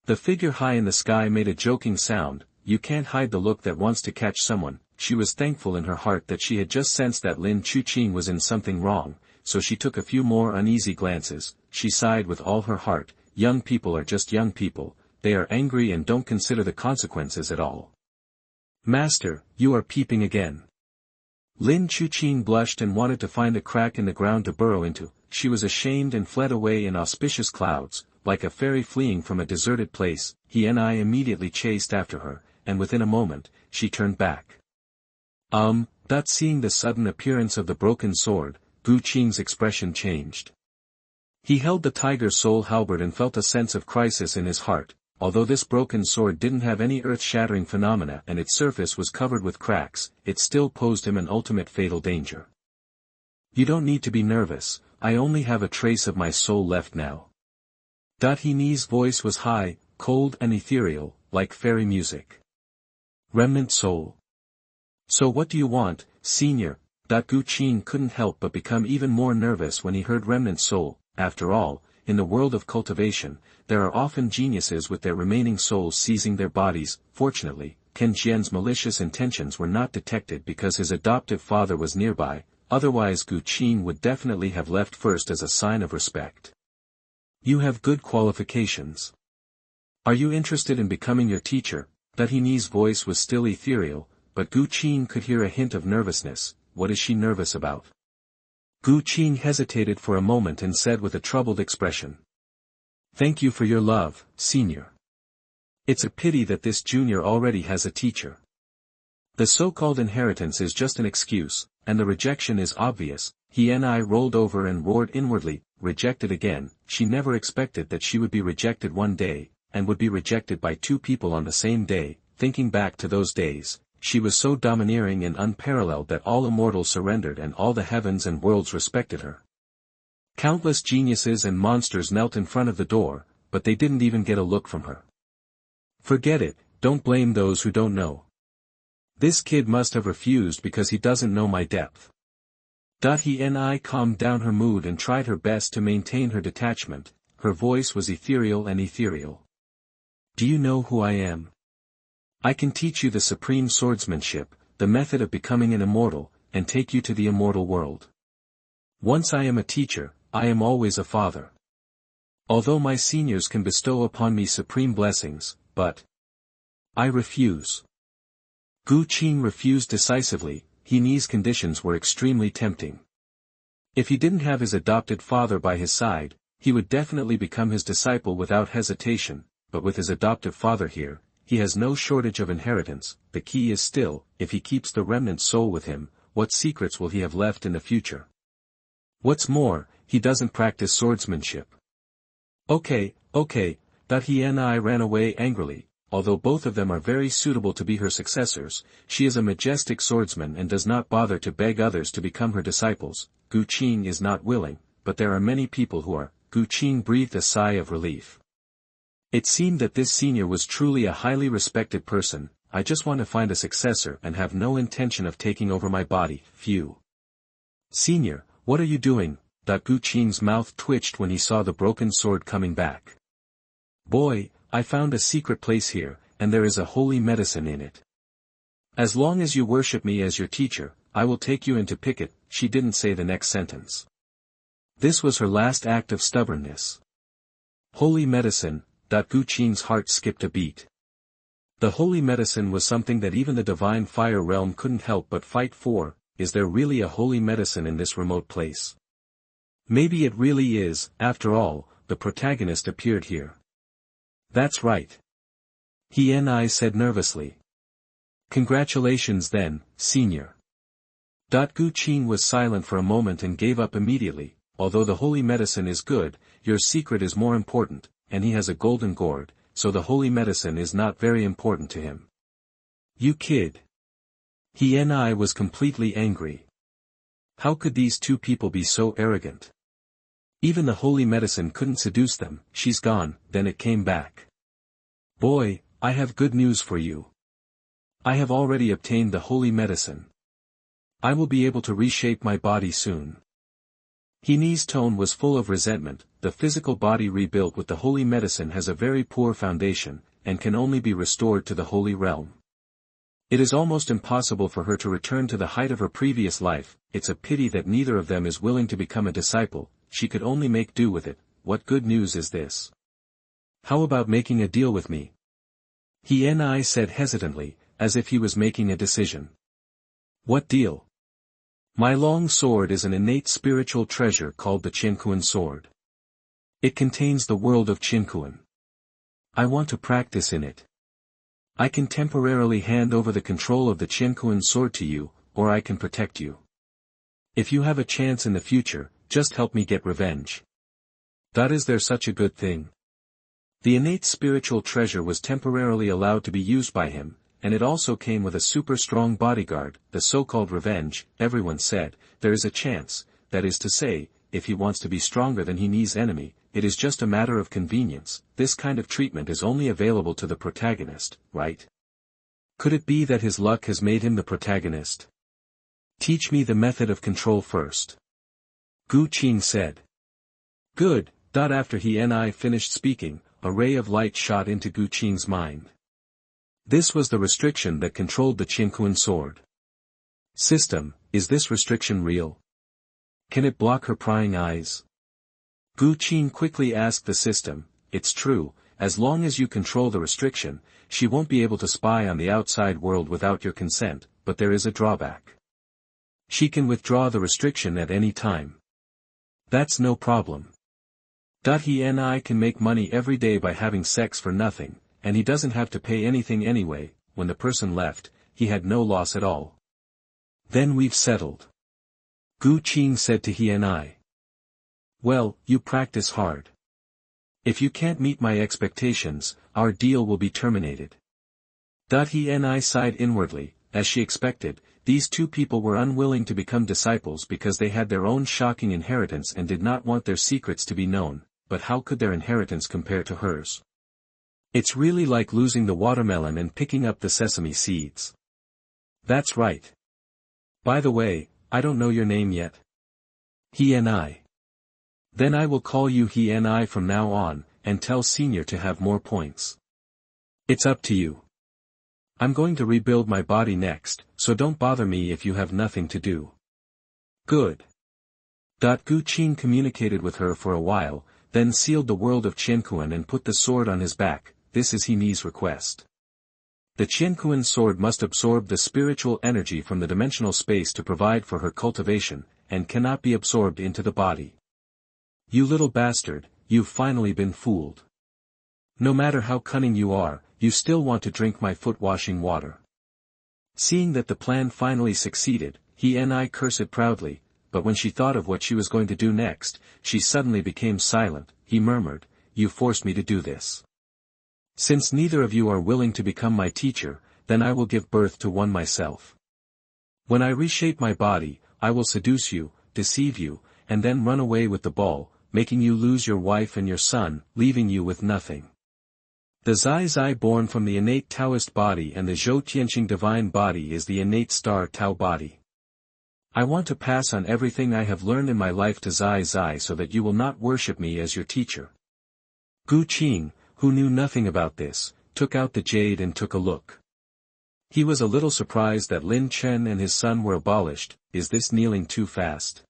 The figure high in the sky made a joking sound. You can't hide the look that wants to catch someone. She was thankful in her heart that she had just sensed that Lin Chuqing was in something wrong, so she took a few more uneasy glances. She sighed with all her heart. Young people are just young people, they are angry and don't consider the consequences at all. Master, you are peeping again. Lin Chuqing blushed and wanted to find a crack in the ground to burrow into. She was ashamed and fled away in auspicious clouds, like a fairy fleeing from a deserted place. He and I immediately chased after her, and within a moment, she turned back. Seeing the sudden appearance of the broken sword, Gu Qing's expression changed. He held the tiger soul halberd and felt a sense of crisis in his heart. Although this broken sword didn't have any earth-shattering phenomena and its surface was covered with cracks, it still posed him an ultimate fatal danger. You don't need to be nervous, I only have a trace of my soul left now. He Ni's voice was high, cold and ethereal, like fairy music. Remnant soul. So what do you want, senior? Gu Qing couldn't help but become even more nervous when he heard remnant soul. After all, in the world of cultivation, there are often geniuses with their remaining souls seizing their bodies. Fortunately, Ken Jian's malicious intentions were not detected because his adoptive father was nearby, otherwise Gu Qing would definitely have left first as a sign of respect. You have good qualifications. Are you interested in becoming your teacher? He Ni's voice was still ethereal, but Gu Qing could hear a hint of nervousness. What is she nervous about? Gu Qing hesitated for a moment and said with a troubled expression. Thank you for your love, senior. It's a pity that this junior already has a teacher. The so-called inheritance is just an excuse, and the rejection is obvious. He and I rolled over and roared inwardly, rejected again. She never expected that she would be rejected one day, and would be rejected by two people on the same day. Thinking back to those days, she was so domineering and unparalleled that all immortals surrendered and all the heavens and worlds respected her. Countless geniuses and monsters knelt in front of the door, but they didn't even get a look from her. Forget it, don't blame those who don't know. This kid must have refused because he doesn't know my depth. He and I calmed down her mood and tried her best to maintain her detachment. Her voice was ethereal and ethereal. Do you know who I am? I can teach you the supreme swordsmanship, the method of becoming an immortal, and take you to the immortal world. Once I am a teacher, I am always a father. Although my seniors can bestow upon me supreme blessings, but I refuse. Gu Qing refused decisively. He Ni's conditions were extremely tempting. If he didn't have his adopted father by his side, he would definitely become his disciple without hesitation, but with his adoptive father here, he has no shortage of inheritance. The key is still, if he keeps the remnant soul with him, what secrets will he have left in the future? What's more, he doesn't practice swordsmanship. Okay, He and I ran away angrily. Although both of them are very suitable to be her successors, she is a majestic swordsman and does not bother to beg others to become her disciples. Gu Qing is not willing, but there are many people who are. Gu Qing breathed a sigh of relief. It seemed that this senior was truly a highly respected person. I just want to find a successor and have no intention of taking over my body. Phew. Senior, what are you doing? Gu Qing's mouth twitched when he saw the broken sword coming back. Boy, I found a secret place here, and there is a holy medicine in it. As long as you worship me as your teacher, I will take you in to pick it. She didn't say the next sentence. This was her last act of stubbornness. Holy medicine. Gu Qing's heart skipped a beat. The holy medicine was something that even the divine fire realm couldn't help but fight for. Is there really a holy medicine in this remote place? Maybe it really is. After all, the protagonist appeared here. That's right. He and I said nervously. Congratulations then, senior. Gu Qing was silent for a moment and gave up immediately. Although the holy medicine is good, your secret is more important, and he has a golden gourd, so the holy medicine is not very important to him. You kid. He and I was completely angry. How could these two people be so arrogant? Even the holy medicine couldn't seduce them. She's gone. Then it came back. Boy, I have good news for you. I have already obtained the holy medicine. I will be able to reshape my body soon. He Ni's tone was full of resentment. The physical body rebuilt with the holy medicine has a very poor foundation, and can only be restored to the holy realm. It is almost impossible for her to return to the height of her previous life. It's a pity that neither of them is willing to become a disciple. She could only make do with it. What good news is this? How about making a deal with me? He and I said hesitantly, as if he was making a decision. What deal? My long sword is an innate spiritual treasure called the Xuanhuan sword. It contains the world of Xuanhuan. I want to practice in it. I can temporarily hand over the control of the Xuanhuan sword to you, or I can protect you. If you have a chance in the future, just help me get revenge. Is there such a good thing? The innate spiritual treasure was temporarily allowed to be used by him, and it also came with a super strong bodyguard, the so-called revenge. Everyone said, there is a chance, that is to say, if he wants to be stronger than he needs enemy, it is just a matter of convenience. This kind of treatment is only available to the protagonist, right? Could it be that his luck has made him the protagonist? Teach me the method of control first. Qing said. Good. After he and I finished speaking, a ray of light shot into Qing's mind. This was the restriction that controlled the Xuanhuan sword. System, is this restriction real? Can it block her prying eyes? Qing quickly asked the system. It's true, as long as you control the restriction, she won't be able to spy on the outside world without your consent, but there is a drawback. She can withdraw the restriction at any time. That's no problem. He and I can make money every day by having sex for nothing, and he doesn't have to pay anything anyway. When the person left, he had no loss at all. Then we've settled. Qing said to he and I. Well, you practice hard. If you can't meet my expectations, our deal will be terminated. He and I sighed inwardly. As she expected, these two people were unwilling to become disciples because they had their own shocking inheritance and did not want their secrets to be known, but how could their inheritance compare to hers? It's really like losing the watermelon and picking up the sesame seeds. That's right. By the way, I don't know your name yet. He and I. Then I will call you he and I from now on, and tell Senior to have more points. It's up to you. I'm going to rebuild my body next, so don't bother me if you have nothing to do. Good. Qing communicated with her for a while, then sealed the world of Xuanhuan and put the sword on his back. This is He's request. The Xuanhuan sword must absorb the spiritual energy from the dimensional space to provide for her cultivation, and cannot be absorbed into the body. You little bastard, you've finally been fooled. No matter how cunning you are, you still want to drink my foot-washing water. Seeing that the plan finally succeeded, he and I cursed proudly, but when she thought of what she was going to do next, she suddenly became silent. He murmured, you forced me to do this. Since neither of you are willing to become my teacher, then I will give birth to one myself. When I reshape my body, I will seduce you, deceive you, and then run away with the ball, making you lose your wife and your son, leaving you with nothing. The Zai born from the innate Taoist body and the Zhou Tianqing divine body is the innate star Tao body. I want to pass on everything I have learned in my life to Zai so that you will not worship me as your teacher. Qing, who knew nothing about this, took out the jade and took a look. He was a little surprised that Chen and his son were abolished. Is this kneeling too fast?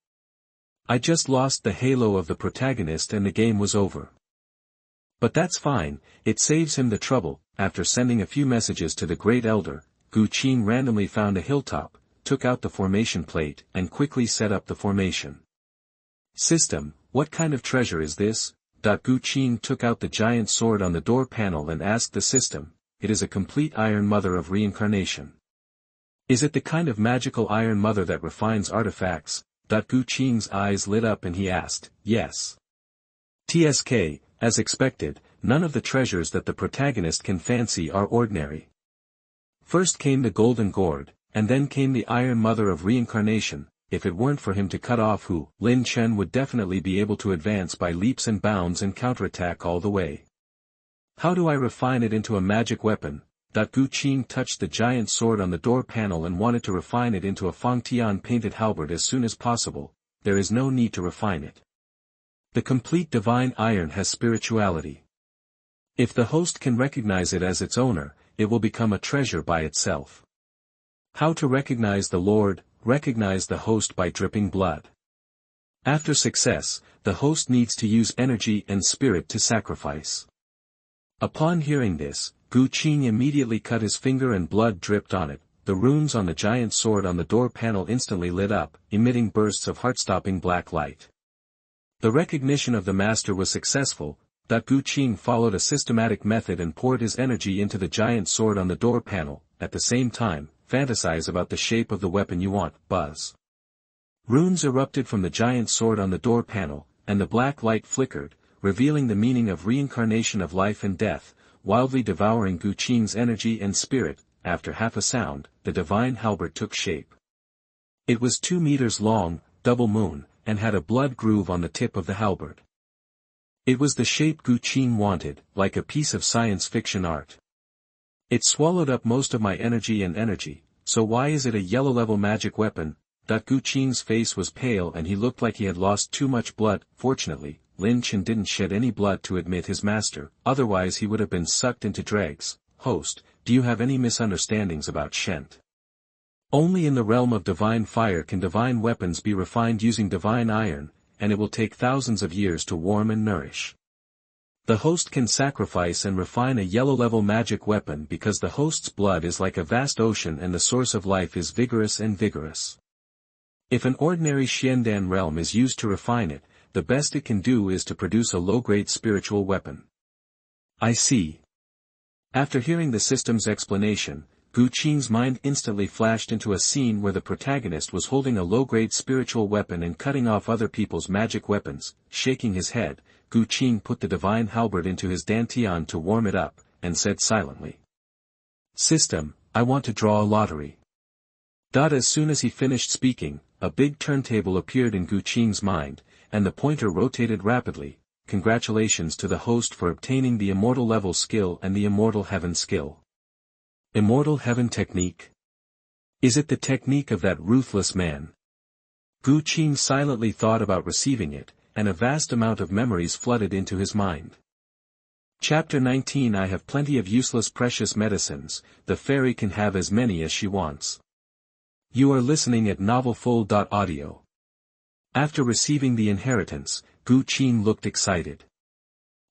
I just lost the halo of the protagonist and the game was over. But that's fine, it saves him the trouble. After sending a few messages to the Great Elder, Qing randomly found a hilltop, took out the formation plate, and quickly set up the formation. System, what kind of treasure is this? Qing took out the giant sword on the door panel and asked the system. It is a complete Iron Mother of reincarnation. Is it the kind of magical Iron Mother that refines artifacts? Qing's eyes lit up and he asked, yes. TSK, as expected, none of the treasures that the protagonist can fancy are ordinary. First came the golden gourd, and then came the Iron Mother of reincarnation. If it weren't for him to cut off Chen would definitely be able to advance by leaps and bounds and counterattack all the way. How do I refine it into a magic weapon? Qing touched the giant sword on the door panel and wanted to refine it into a Fangtian painted halberd as soon as possible. There is no need to refine it. The complete divine iron has spirituality. If the host can recognize it as its owner, it will become a treasure by itself. How to recognize the Lord? Recognize the host by dripping blood. After success, the host needs to use energy and spirit to sacrifice. Upon hearing this, Qing immediately cut his finger and blood dripped on it. the runes on the giant sword on the door panel instantly lit up, emitting bursts of heart-stopping black light. The recognition of the master was successful. Qing followed a systematic method and poured his energy into the giant sword on the door panel. At the same time, fantasize about the shape of the weapon you want. Buzz. Runes erupted from the giant sword on the door panel, and the black light flickered, revealing the meaning of reincarnation of life and death, wildly devouring Qing's energy and spirit. After half a sound, the divine halberd took shape. It was 2 meters long, double moon, and had a blood groove on the tip of the halberd. It was the shape Qing wanted, like a piece of science fiction art. It swallowed up most of my energy, so why is it a yellow-level magic weapon? Qing's face was pale and he looked like he had lost too much blood. Fortunately, Chen didn't shed any blood to admit his master, otherwise he would have been sucked into dregs. Host, do you have any misunderstandings about Chen? Only in the realm of divine fire can divine weapons be refined using divine iron, and it will take thousands of years to warm and nourish. The host can sacrifice and refine a yellow-level magic weapon because the host's blood is like a vast ocean and the source of life is vigorous and vigorous. If an ordinary Xiandan realm is used to refine it, the best it can do is to produce a low-grade spiritual weapon. I see. After hearing the system's explanation, Qing's mind instantly flashed into a scene where the protagonist was holding a low-grade spiritual weapon and cutting off other people's magic weapons. Shaking his head, Qing put the divine halberd into his dantian to warm it up, and said silently, "System, I want to draw a lottery." As soon as he finished speaking, a big turntable appeared in Qing's mind, and the pointer rotated rapidly. Congratulations to the host for obtaining the immortal level skill and the immortal heaven skill. Immortal heaven technique? Is it the technique of that ruthless man? Qing silently thought about receiving it, and a vast amount of memories flooded into his mind. Chapter 19. I have plenty of useless precious medicines, the fairy can have as many as she wants. You are listening at novelfull.audio. After receiving the inheritance, Qing looked excited.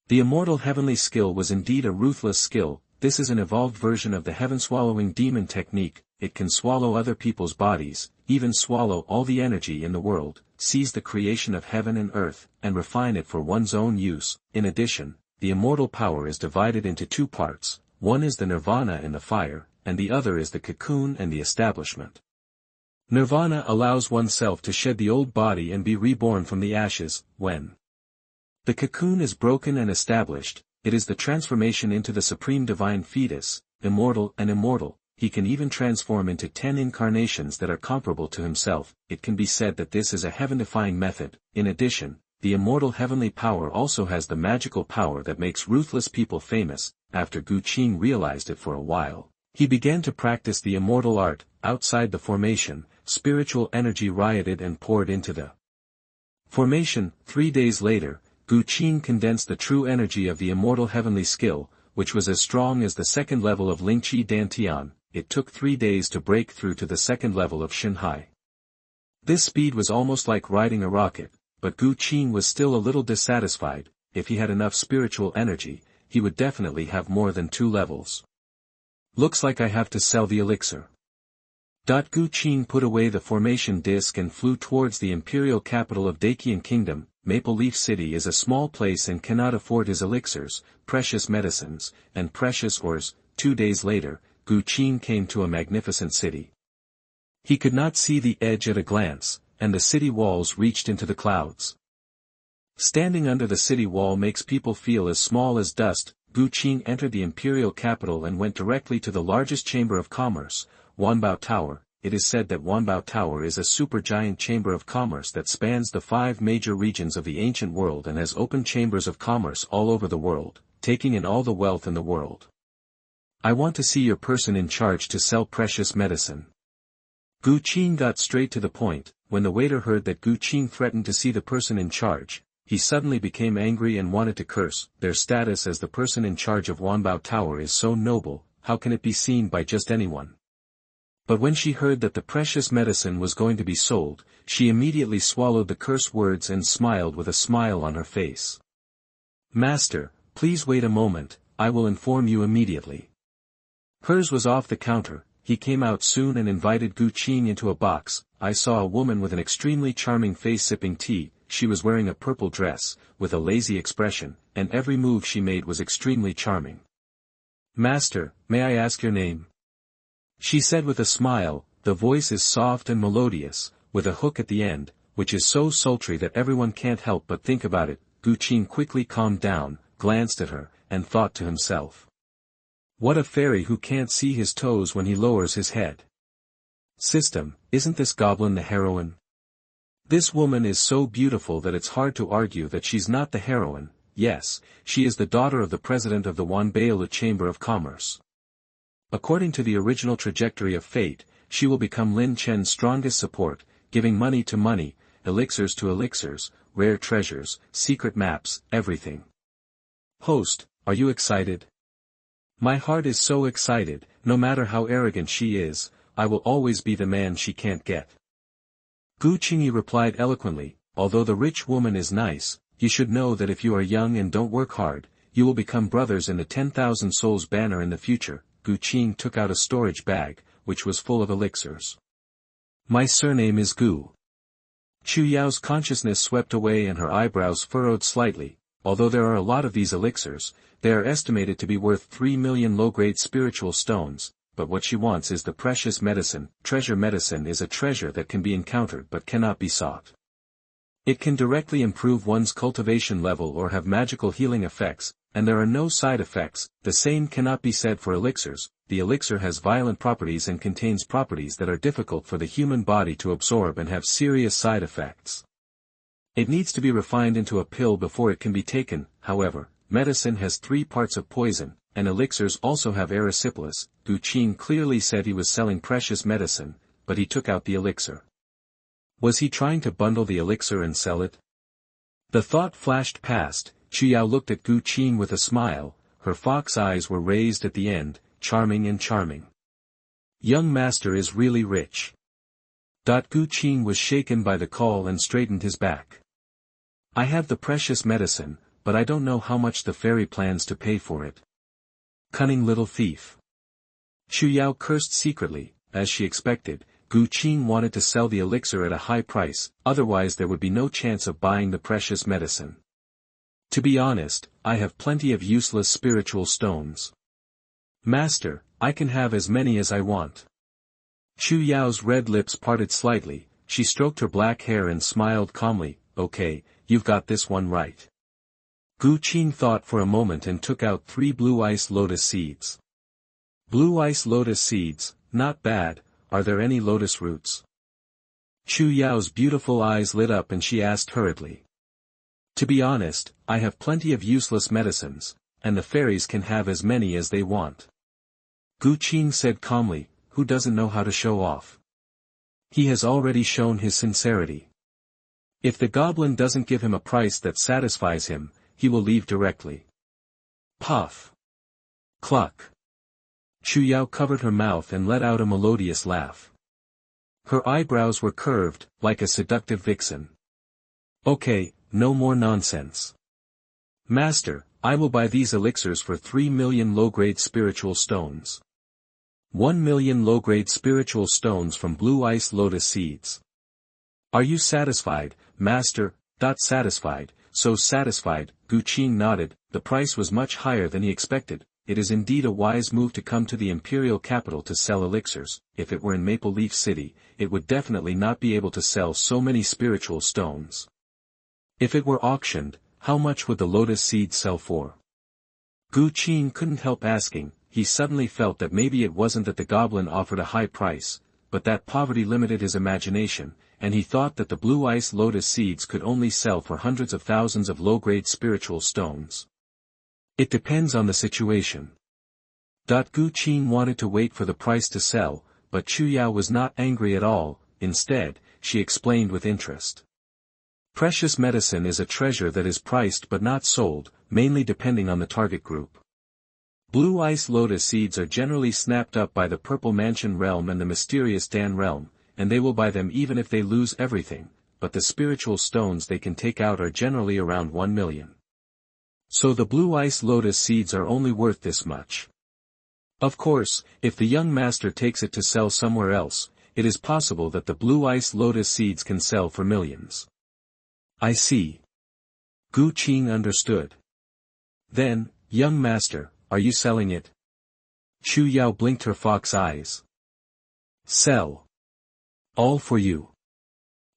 The immortal heavenly skill was indeed a ruthless skill. This is an evolved version of the heaven-swallowing demon technique. It can swallow other people's bodies, even swallow all the energy in the world, seize the creation of heaven and earth, and refine it for one's own use. In addition, the immortal power is divided into 2 parts, one is the nirvana and the fire, and the other is the cocoon and the establishment. Nirvana allows oneself to shed the old body and be reborn from the ashes. When the cocoon is broken and established, it is the transformation into the supreme divine fetus, immortal and immortal. He can even transform into 10 incarnations that are comparable to himself. It can be said that this is a heaven-defying method. In addition, the immortal heavenly power also has the magical power that makes ruthless people famous. After Qing realized it for a while, he began to practice the immortal art. Outside the formation, spiritual energy rioted and poured into the formation. 3 days later, Qing condensed the true energy of the immortal heavenly skill, which was as strong as the 2nd level of Lingqi Dantian. It took 3 days to break through to the 2nd level of Shanhai. This speed was almost like riding a rocket, but Qing was still a little dissatisfied. If he had enough spiritual energy, he would definitely have more than 2 levels. Looks like I have to sell the elixir. Qing put away the formation disc and flew towards the imperial capital of Dacian Kingdom. Maple Leaf City is a small place and cannot afford his elixirs, precious medicines, and precious ores. 2 days later, Qing came to a magnificent city. He could not see the edge at a glance, and the city walls reached into the clouds. Standing under the city wall makes people feel as small as dust. Qing entered the imperial capital and went directly to the largest chamber of commerce, Wanbao Tower. It is said that Wanbao Tower is a supergiant chamber of commerce that spans the 5 major regions of the ancient world and has open chambers of commerce all over the world, taking in all the wealth in the world. I want to see your person in charge to sell precious medicine. Qing got straight to the point. When the waiter heard that Qing threatened to see the person in charge, he suddenly became angry and wanted to curse. Their status as the person in charge of Wanbao Tower is so noble, how can it be seen by just anyone? But when she heard that the precious medicine was going to be sold, she immediately swallowed the curse words and smiled with a smile on her face. Master, please wait a moment, I will inform you immediately. Hers was off the counter, he came out soon and invited Gu Qing into a box. I saw a woman with an extremely charming face sipping tea. She was wearing a purple dress, with a lazy expression, and every move she made was extremely charming. "Master, may I ask your name?" she said with a smile. The voice is soft and melodious, with a hook at the end, which is so sultry that everyone can't help but think about it. Gu Qing quickly calmed down, glanced at her, and thought to himself, "What a fairy who can't see his toes when he lowers his head. System, isn't this goblin the heroine? This woman is so beautiful that it's hard to argue that she's not the heroine. Yes, she is the daughter of the president of the Wanbailu Chamber of Commerce. According to the original trajectory of fate, she will become Lin Chen's strongest support, giving money to money, elixirs to elixirs, rare treasures, secret maps, everything. Host, are you excited? My heart is so excited. No matter how arrogant she is, I will always be the man she can't get." Gu Qing replied eloquently, "Although the rich woman is nice, you should know that if you are young and don't work hard, you will become brothers in the 10,000 souls banner in the future." Gu Qing took out a storage bag, which was full of elixirs. "My surname is Gu." Chu Yao's consciousness swept away and her eyebrows furrowed slightly. Although there are a lot of these elixirs, they are estimated to be worth 3 million low-grade spiritual stones, but what she wants is the precious medicine. Treasure medicine is a treasure that can be encountered but cannot be sought. It can directly improve one's cultivation level or have magical healing effects, and there are no side effects. The same cannot be said for elixirs. The elixir has violent properties and contains properties that are difficult for the human body to absorb and have serious side effects. It needs to be refined into a pill before it can be taken. However, medicine has 3 parts of poison, and elixirs also have erysipelas. Gu Qing clearly said he was selling precious medicine, but he took out the elixir. Was he trying to bundle the elixir and sell it? The thought flashed past. Chu Yao looked at Gu Qing with a smile. Her fox eyes were raised at the end, charming and charming. Young master is really rich. Gu Qing was shaken by the call and straightened his back. I have the precious medicine, but I don't know how much the fairy plans to pay for it. Cunning little thief. Chu Yao cursed secretly. As she expected, Gu Qing wanted to sell the elixir at a high price, otherwise there would be no chance of buying the precious medicine. To be honest, I have plenty of useless spiritual stones. Master, I can have as many as I want. Chu Yao's red lips parted slightly. She stroked her black hair and smiled calmly. Okay, you've got this one right. Gu Qing thought for a moment and took out 3 blue ice lotus seeds. Blue ice lotus seeds, not bad. Are there any lotus roots? Chu Yao's beautiful eyes lit up and she asked hurriedly. To be honest, I have plenty of useless medicines, and the fairies can have as many as they want. Gu Qing said calmly, who doesn't know how to show off? He has already shown his sincerity. If the goblin doesn't give him a price that satisfies him, he will leave directly. Puff. Cluck. Chu Yao covered her mouth and let out a melodious laugh. Her eyebrows were curved, like a seductive vixen. Okay, no more nonsense. Master, I will buy these elixirs for 3 million low-grade spiritual stones. 1 million low-grade spiritual stones from blue ice lotus seeds. Are you satisfied, master? Satisfied, so satisfied. Gu Qing nodded. The price was much higher than he expected. It is indeed a wise move to come to the imperial capital to sell elixirs. If it were in Maple Leaf City, it would definitely not be able to sell so many spiritual stones. If it were auctioned, how much would the lotus seeds sell for? Gu Qing couldn't help asking. He suddenly felt that maybe it wasn't that the goblin offered a high price, but that poverty limited his imagination, and he thought that the blue ice lotus seeds could only sell for hundreds of thousands of low-grade spiritual stones. It depends on the situation. Gu Qing wanted to wait for the price to sell, but Chu Yao was not angry at all. Instead, she explained with interest. Precious medicine is a treasure that is priced but not sold, mainly depending on the target group. Blue ice lotus seeds are generally snapped up by the Purple Mansion realm and the mysterious Dan realm, and they will buy them even if they lose everything, but the spiritual stones they can take out are generally around 1 million. So the blue ice lotus seeds are only worth this much. Of course, if the young master takes it to sell somewhere else, it is possible that the blue ice lotus seeds can sell for millions. I see. Gu Qing understood. Then, young master, are you selling it? Chu Yao blinked her fox eyes. Sell. All for you.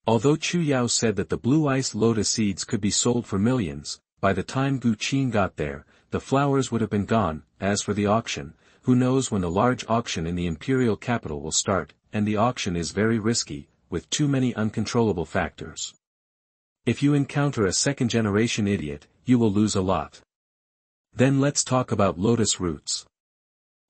Although Chu Yao said that the blue ice lotus seeds could be sold for millions, by the time Gu Qing got there, the flowers would have been gone. As for the auction, who knows when the large auction in the imperial capital will start, and the auction is very risky, with too many uncontrollable factors. If you encounter a second-generation idiot, you will lose a lot. Then let's talk about lotus roots.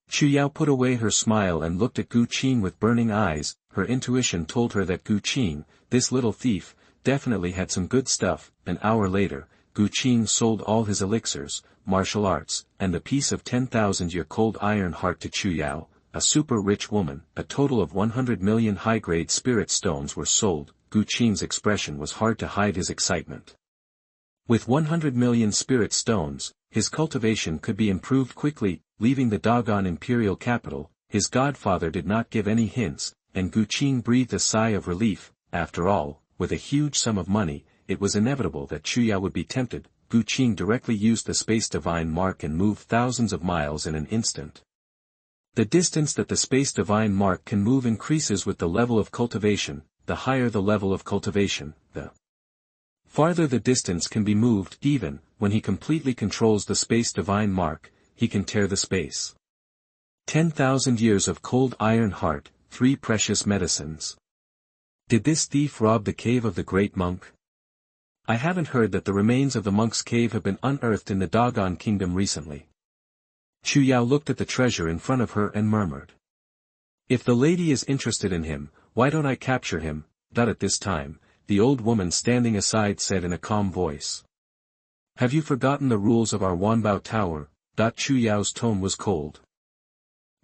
Chu Yao put away her smile and looked at Gu Qing with burning eyes. Her intuition told her that Gu Qing, this little thief, definitely had some good stuff. An hour later, Gu Qing sold all his elixirs, martial arts, and a piece of 10,000-year cold iron heart to Chu Yao, a super-rich woman. A total of 100 million high-grade spirit stones were sold. Gu Qing's expression was hard to hide his excitement. With 100 million spirit stones, his cultivation could be improved quickly. Leaving the doggone imperial capital, his godfather did not give any hints, and Gu Qing breathed a sigh of relief. After all, with a huge sum of money, it was inevitable that Chu Yao would be tempted. Gu Qing directly used the space divine mark and moved thousands of miles in an instant. The distance that the space divine mark can move increases with the level of cultivation. The higher the level of cultivation, the farther the distance can be moved. Even when he completely controls the space divine mark, he can tear the space. 10,000 years of cold iron heart, 3 precious medicines. Did this thief rob the cave of the great monk? I haven't heard that the remains of the monk's cave have been unearthed in the doggone kingdom recently. Chu Yao looked at the treasure in front of her and murmured. If the lady is interested in him, why don't I capture him? At this time, the old woman standing aside said in a calm voice. Have you forgotten the rules of our Wanbao Tower? Chu Yao's tone was cold.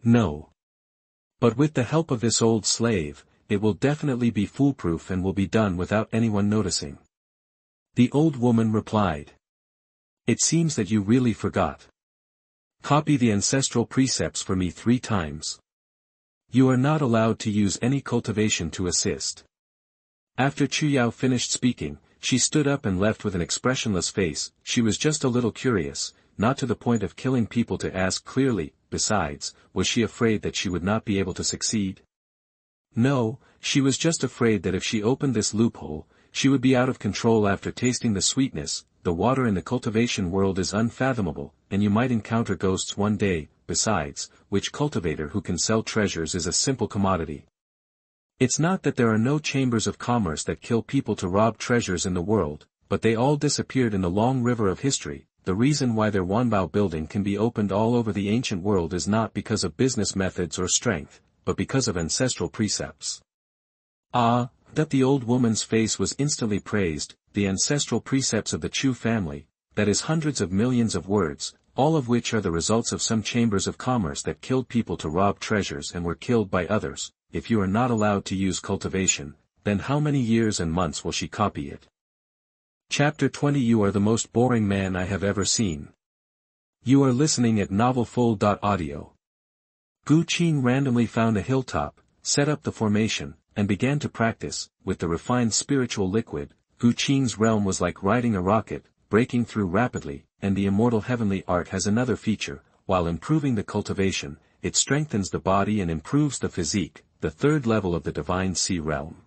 No. But with the help of this old slave, it will definitely be foolproof and will be done without anyone noticing. The old woman replied. It seems that you really forgot. Copy the ancestral precepts for me 3 times. You are not allowed to use any cultivation to assist. After Chu Yao finished speaking, she stood up and left with an expressionless face. She was just a little curious, not to the point of killing people, to ask clearly. Besides, was she afraid that she would not be able to succeed? No, she was just afraid that if she opened this loophole, she would be out of control after tasting the sweetness. The water in the cultivation world is unfathomable, and you might encounter ghosts one day. Besides, which cultivator who can sell treasures is a simple commodity? It's not that there are no chambers of commerce that kill people to rob treasures in the world, but they all disappeared in the long river of history. The reason why their Wanbao building can be opened all over the ancient world is not because of business methods or strength, but because of ancestral precepts. Ah, that the old woman's face was instantly praised. The ancestral precepts of the Chu family, that is hundreds of millions of words, all of which are the results of some chambers of commerce that killed people to rob treasures and were killed by others. If you are not allowed to use cultivation, then how many years and months will she copy it? Chapter 20. You are the most boring man I have ever seen. You are listening at novelfull.audio. Gu Qing randomly found a hilltop, set up the formation, and began to practice. With the refined spiritual liquid, Gu Qing's realm was like riding a rocket, breaking through rapidly. And the immortal heavenly art has another feature. While improving the cultivation, it strengthens the body and improves the physique. The 3rd level of the divine sea realm.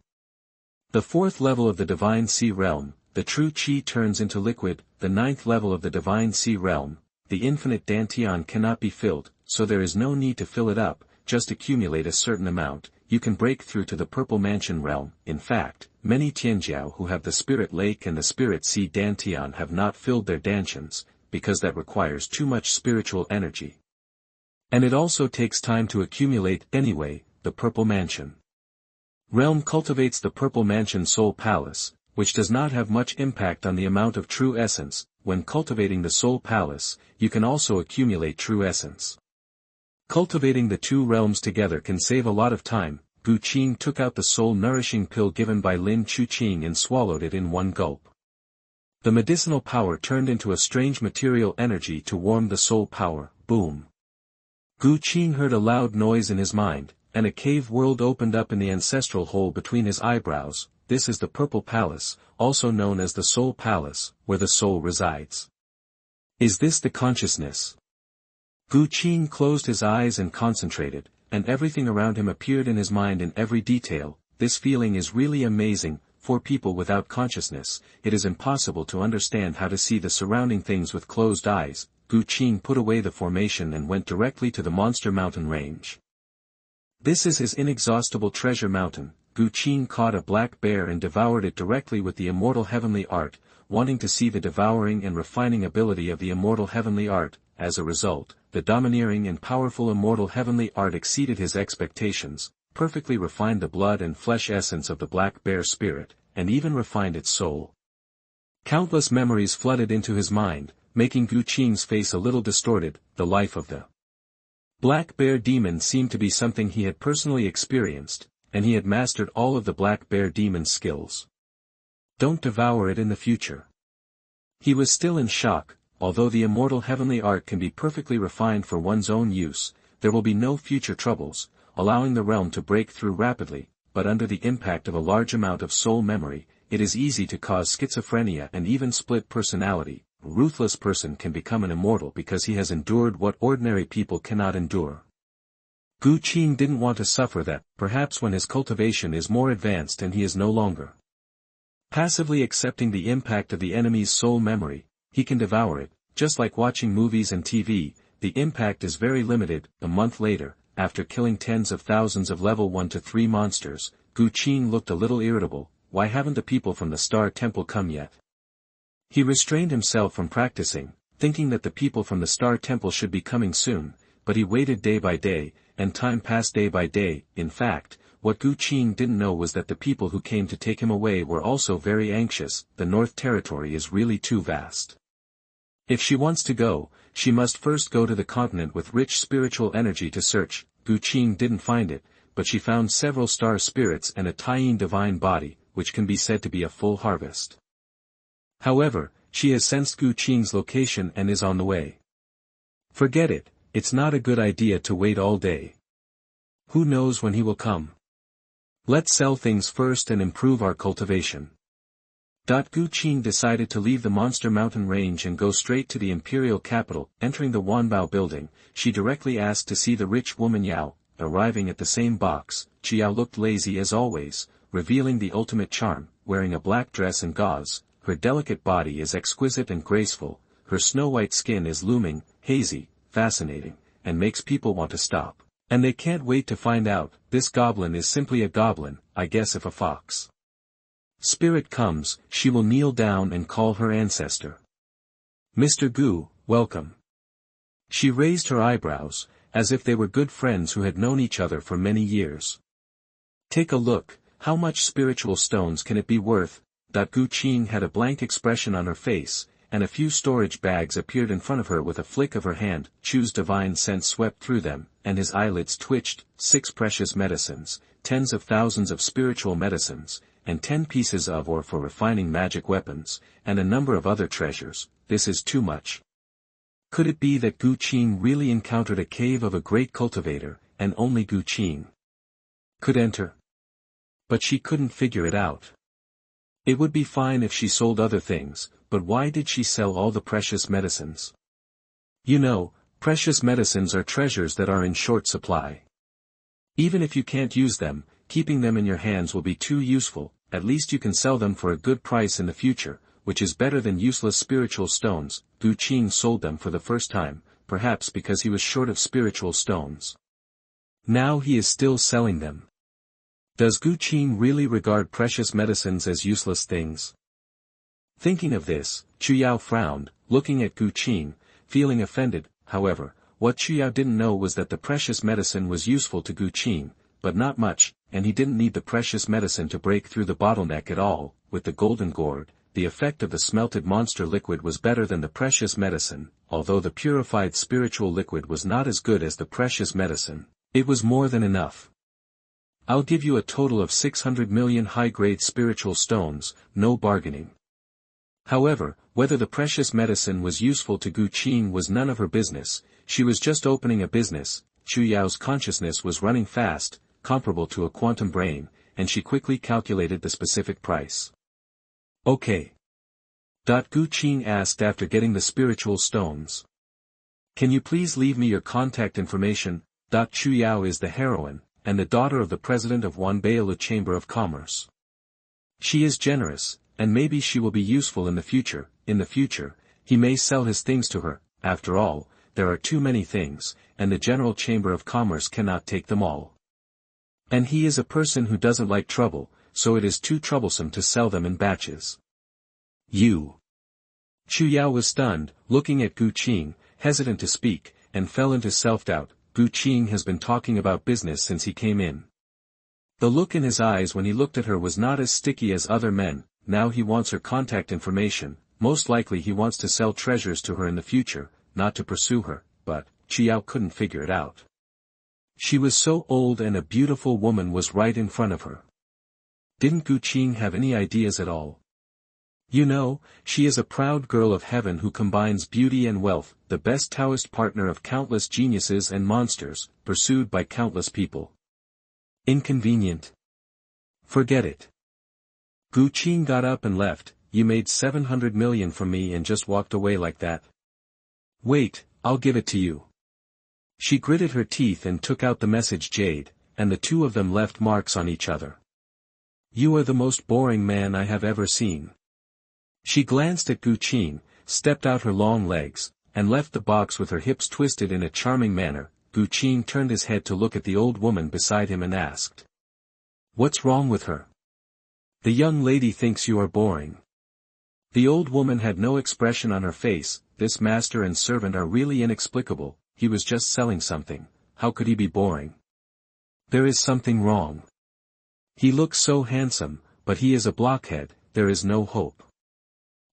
The 4th level of the divine sea realm, the true qi turns into liquid. The 9th level of the divine sea realm, the infinite dantian cannot be filled, so there is no need to fill it up, just accumulate a certain amount. You can break through to the purple mansion realm. In fact, many Tianjiao who have the spirit lake and the spirit sea dantian have not filled their dantians, because that requires too much spiritual energy. And it also takes time to accumulate. Anyway, the purple mansion realm cultivates the purple mansion soul palace, which does not have much impact on the amount of true essence. When cultivating the soul palace, you can also accumulate true essence. Cultivating the 2 realms together can save a lot of time. Gu Qing took out the soul-nourishing pill given by Lin Chuqing and swallowed it in one gulp. The medicinal power turned into a strange material energy to warm the soul power. Boom. Gu Qing heard a loud noise in his mind, and a cave world opened up in the ancestral hole between his eyebrows. This is the Purple Palace, also known as the Soul Palace, where the soul resides. Is this the consciousness? Gu Qing closed his eyes and concentrated, and everything around him appeared in his mind in every detail. This feeling is really amazing. For people without consciousness, it is impossible to understand how to see the surrounding things with closed eyes. Gu Qing put away the formation and went directly to the monster mountain range. This is his inexhaustible treasure mountain. Gu Qing caught a black bear and devoured it directly with the immortal heavenly art, wanting to see the devouring and refining ability of the immortal heavenly art. As a result, the domineering and powerful immortal heavenly art exceeded his expectations, perfectly refined the blood and flesh essence of the black bear spirit, and even refined its soul. Countless memories flooded into his mind, making Gu Qing's face a little distorted. The life of the black bear demon seemed to be something he had personally experienced, and he had mastered all of the black bear demon's skills. Don't devour it in the future. He was still in shock. Although the immortal heavenly art can be perfectly refined for one's own use, there will be no future troubles, allowing the realm to break through rapidly, but under the impact of a large amount of soul memory, it is easy to cause schizophrenia and even split personality. A ruthless person can become an immortal because he has endured what ordinary people cannot endure. Gu Qing didn't want to suffer that. Perhaps when his cultivation is more advanced and he is no longer passively accepting the impact of the enemy's soul memory, he can devour it. Just like watching movies and TV, the impact is very limited. A month later, after killing tens of thousands of level 1 to 3 monsters, Gu Qing looked a little irritable. Why haven't the people from the Star Temple come yet? He restrained himself from practicing, thinking that the people from the Star Temple should be coming soon, but he waited day by day, and time passed day by day. In fact, what Gu Qing didn't know was that the people who came to take him away were also very anxious. The North Territory is really too vast. If she wants to go, she must first go to the continent with rich spiritual energy to search. Gu Qing didn't find it, but she found several star spirits and a Tying divine body, which can be said to be a full harvest. However, she has sensed Gu Qing's location and is on the way. Forget it, it's not a good idea to wait all day. Who knows when he will come? Let's sell things first and improve our cultivation. Gu Qing decided to leave the Monster Mountain range and go straight to the imperial capital. Entering the Wanbao building, she directly asked to see the rich woman Yao. Arriving at the same box, Yao looked lazy as always, revealing the ultimate charm. Wearing a black dress and gauze, her delicate body is exquisite and graceful, her snow-white skin is looming, hazy, fascinating, and makes people want to stop. And they can't wait to find out. This goblin is simply a goblin. I guess if a fox spirit comes, she will kneel down and call her ancestor. Mr. Gu, welcome. She raised her eyebrows, as if they were good friends who had known each other for many years. Take a look, how much spiritual stones can it be worth? Gu Qing had a blank expression on her face, and a few storage bags appeared in front of her. With a flick of her hand, Chu's divine sense swept through them, and his eyelids twitched. 6 precious medicines, tens of thousands of spiritual medicines, and 10 pieces of ore for refining magic weapons, and a number of other treasures. This is too much. Could it be that Gu Qing really encountered a cave of a great cultivator, and only Gu Qing could enter? But she couldn't figure it out. It would be fine if she sold other things, but why did she sell all the precious medicines? You know, precious medicines are treasures that are in short supply. Even if you can't use them, keeping them in your hands will be too useful. At least you can sell them for a good price in the future, which is better than useless spiritual stones. Gu Qing sold them for the first time, perhaps because he was short of spiritual stones. Now he is still selling them. Does Gu Qing really regard precious medicines as useless things? Thinking of this, Chu Yao frowned, looking at Gu Qing, feeling offended. However, what Chu Yao didn't know was that the precious medicine was useful to Gu Qing, but not much, and he didn't need the precious medicine to break through the bottleneck at all. With the golden gourd, the effect of the smelted monster liquid was better than the precious medicine. Although the purified spiritual liquid was not as good as the precious medicine, it was more than enough. I'll give you a total of 600 million high-grade spiritual stones, no bargaining. However, whether the precious medicine was useful to Gu Qing was none of her business. She was just opening a business, Chu Yao's consciousness was running fast, comparable to a quantum brain, and she quickly calculated the specific price. Okay. Gu Qing asked after getting the spiritual stones. Can you please leave me your contact information? Chu Yao is the heroine, and the daughter of the president of Wanbeilu Chamber of Commerce. She is generous, and maybe she will be useful in the future. In the future, he may sell his things to her. After all, there are too many things, and the General Chamber of Commerce cannot take them all. And he is a person who doesn't like trouble, so it is too troublesome to sell them in batches. You. Chu Yao was stunned, looking at Gu Qing, hesitant to speak, and fell into self-doubt. Gu Qing has been talking about business since he came in. The look in his eyes when he looked at her was not as sticky as other men. Now he wants her contact information. Most likely he wants to sell treasures to her in the future, not to pursue her, but Chu Yao couldn't figure it out. She was so old and a beautiful woman was right in front of her. Didn't Gu Qing have any ideas at all? You know, she is a proud girl of heaven who combines beauty and wealth, the best Taoist partner of countless geniuses and monsters, pursued by countless people. Inconvenient. Forget it. Gu Qing got up and left. You made 700 million from me and just walked away like that. Wait, I'll give it to you. She gritted her teeth and took out the message jade, and the two of them left marks on each other. You are the most boring man I have ever seen. She glanced at Gu Qing, stepped out her long legs, and left the box with her hips twisted in a charming manner. Gu Qing turned his head to look at the old woman beside him and asked. What's wrong with her? The young lady thinks you are boring. The old woman had no expression on her face. This master and servant are really inexplicable. He was just selling something. How could he be boring? There is something wrong. He looks so handsome, but he is a blockhead. There is no hope.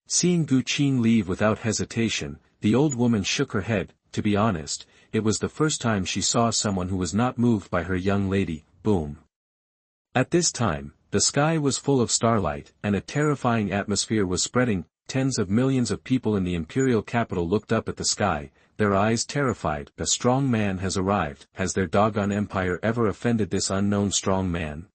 Seeing Gu Qing leave without hesitation, the old woman shook her head. To be honest, it was the first time she saw someone who was not moved by her young lady. Boom. At this time, the sky was full of starlight, and a terrifying atmosphere was spreading. Tens of millions of people in the imperial capital looked up at the sky, their eyes terrified. A strong man has arrived. Has their doggone empire ever offended this unknown strong man?